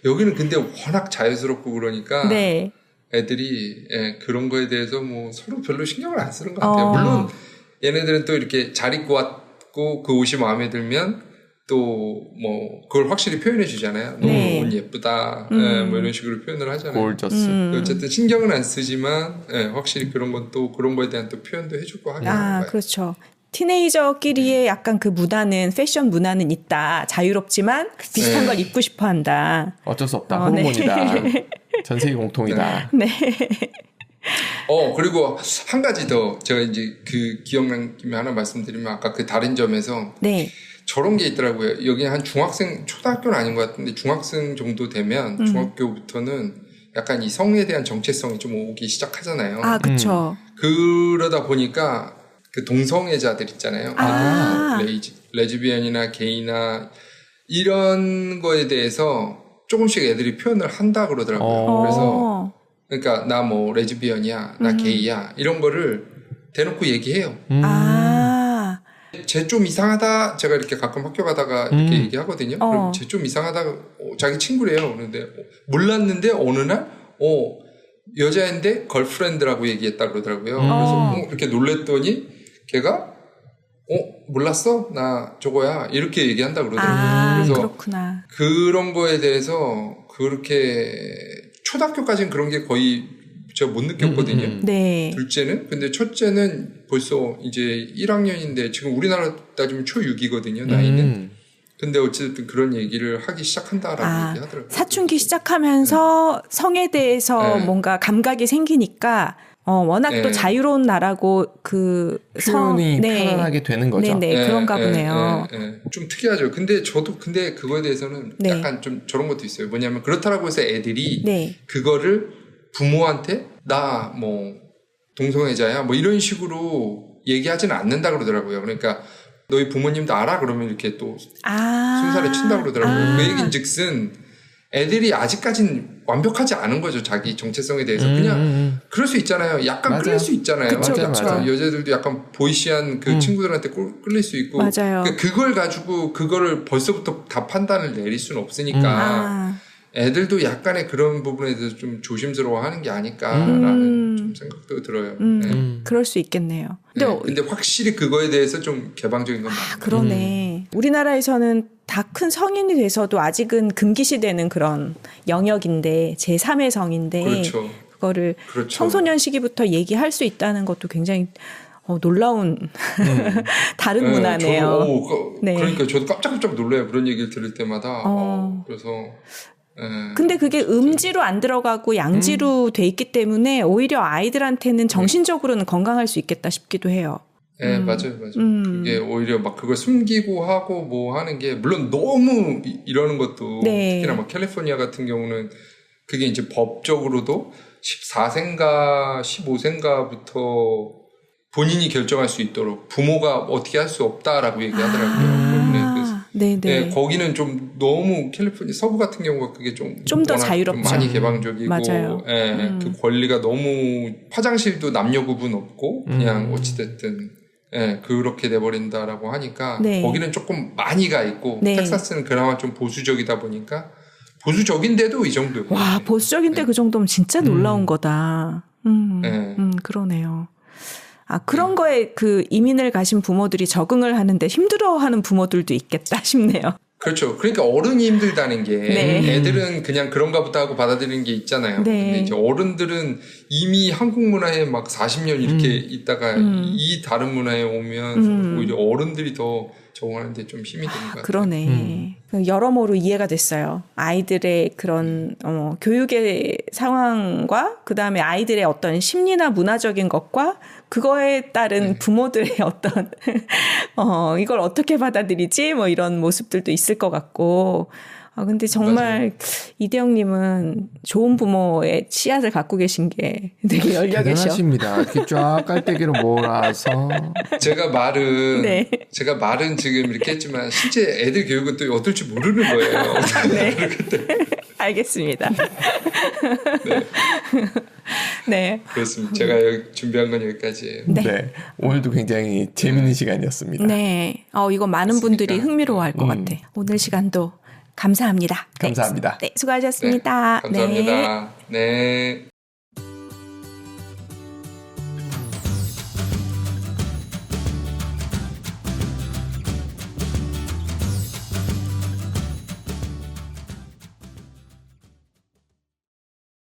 여기는 근데 워낙 자연스럽고 그러니까 네. 애들이 그런 거에 대해서 뭐 서로 별로 신경을 안 쓰는 것 같아요. 물론 얘네들은 또 이렇게 잘 입고 왔고 그 옷이 마음에 들면 또 뭐 그걸 확실히 표현해 주잖아요. 네. 옷 예쁘다. 뭐 이런 식으로 표현을 하잖아요. 골저스. 어쨌든 신경은 안 쓰지만 확실히 그런 건 또 그런 거에 대한 또 표현도 해주고 하긴 하는 거예요. 그렇죠. 티네이저끼리의 약간 그 문화는 패션 문화는 있다. 자유롭지만 비슷한 걸 입고 싶어 한다. 어쩔 수 없다. 네. 호르몬이다. 전 세계 공통이다. 네. 그리고 한 가지 더 제가 이제 그 기억난 김에 하나 말씀드리면 아까 그 다른 점에서 네. 저런 게 있더라고요. 여기 한 중학생, 초등학교는 아닌 것 같은데 중학생 정도 되면 중학교부터는 약간 이 성에 대한 정체성이 좀 오기 시작하잖아요. 그렇죠. 그러다 보니까 그 동성애자들 있잖아요. 레즈비언이나 게이나 이런 거에 대해서 조금씩 애들이 표현을 한다 그러더라고요. 그래서 그러니까 나 뭐 레즈비언이야, 나 게이야 이런 거를 대놓고 얘기해요. 쟤 좀 이상하다. 제가 이렇게 가끔 학교 가다가 이렇게 얘기하거든요. 그럼 쟤 좀 이상하다. 자기 친구래요. 그런데 몰랐는데 어느 날 여자인데 걸프렌드라고 얘기했다 그러더라고요. 그래서 이렇게 놀랬더니 걔가 몰랐어? 나 저거야. 이렇게 얘기한다 그러더라고요. 그래서 그렇구나. 그런 거에 대해서 그렇게 초등학교까지는 그런 게 거의 제가 못 느꼈거든요. 네. 둘째는 근데 첫째는 벌써 이제 1학년인데 지금 우리나라 따지면 초6이거든요. 나이는. 근데 어쨌든 그런 얘기를 하기 시작한다라고 얘기하더라고요. 사춘기 시작하면서 성에 대해서 뭔가 감각이 생기니까 워낙 또 자유로운 나라고 그 표현이 편안하게 되는 거죠. 네네 그런가 보네요. 좀 특이하죠. 근데 저도 근데 그거에 대해서는 약간 좀 저런 것도 있어요. 뭐냐면 그렇다라고 해서 애들이 그거를 부모한테 나 뭐 동성애자야 뭐 이런 식으로 얘기하지는 않는다 그러더라고요. 그러니까 너희 부모님도 알아? 그러면 이렇게 또 순살에 친다 그러더라고요. 그 얘기인즉슨 애들이 아직까진 완벽하지 않은 거죠. 자기 정체성에 대해서 그냥 그럴 수 있잖아요. 약간 끌릴 수 있잖아요. 그쵸, 맞아요. 여자들도 약간 보이시한 그 친구들한테 끌릴 수 있고 맞아요. 그걸 가지고 그거를 벌써부터 다 판단을 내릴 수는 없으니까 애들도 약간의 그런 부분에 대해서 좀 조심스러워하는 게 아닐까라는 좀 생각도 들어요. 그럴 수 있겠네요. 근데 확실히 그거에 대해서 좀 개방적인 건 맞아요. 그러네. 우리나라에서는 다 큰 성인이 돼서도 아직은 금기시되는 그런 영역인데 제3의 성인데 그렇죠. 그거를 청소년 시기부터 얘기할 수 있다는 것도 굉장히 놀라운 다른 문화네요. 그러니까 저도 깜짝깜짝 놀라요. 그런 얘기를 들을 때마다. 그래서 근데 그게 음지로 안 들어가고 양지로 돼 있기 때문에 오히려 아이들한테는 정신적으로는 건강할 수 있겠다 싶기도 해요. 네, 맞아요. 그게 오히려 막 그걸 숨기고 하고 뭐 하는 게, 물론 너무 이러는 것도, 특히나 막 캘리포니아 같은 경우는 그게 이제 법적으로도 14세인가 15세인가부터 본인이 결정할 수 있도록 부모가 어떻게 할 수 없다라고 얘기하더라고요. 그래서 네, 네. 예, 거기는 좀 너무 캘리포니아 서부 같은 경우가 그게 좀 더 워낙 자유롭죠. 좀 많이 개방적이고 맞아요. 예, 그 권리가 너무 화장실도 남녀 구분 없고 그냥 어찌됐든 예, 그렇게 돼버린다라고 하니까 네. 거기는 조금 많이 가 있고 네. 텍사스는 그나마 좀 보수적이다 보니까 보수적인데도 이 정도. 와, 보수적인데 그 정도면 진짜 놀라운 거다. 네. 그러네요. 아, 그런 거에 그 이민을 가신 부모들이 적응을 하는데 힘들어하는 부모들도 있겠다 싶네요. 그렇죠. 그러니까 어른이 힘들다는 게 네. 애들은 그냥 그런가 보다 하고 받아들이는 게 있잖아요. 네. 근데 이제 어른들은 이미 한국 문화에 막 40년 이렇게 있다가 이 다른 문화에 오면 오히려 어른들이 더 적응하는데 좀 힘이 드는 것 같아요. 그러네. 여러모로 이해가 됐어요. 아이들의 그런 교육의 상황과 그다음에 아이들의 어떤 심리나 문화적인 것과 그거에 따른 부모들의 어떤 이걸 어떻게 받아들이지 뭐 이런 모습들도 있을 것 같고. 근데 정말 맞아요. 이대영님은 좋은 부모의 씨앗을 갖고 계신 게 되게 열려 계셔. 대단하십니다. 이렇게 쫙 깔때기로 몰아서 제가 말은 네. 지금 이렇게 했지만 실제 애들 교육은 또 어떨지 모르는 거예요. 네. 알겠습니다. 네. 그렇습니다. 제가 여기 준비한 건 여기까지예요. 네. 네. 오늘도 굉장히 재밌는 시간이었습니다. 네. 이거 많은 분들이 흥미로워할 것 같아. 오늘 시간도 감사합니다. 감사합니다. 네, 수고하셨습니다. 감사합니다. 네.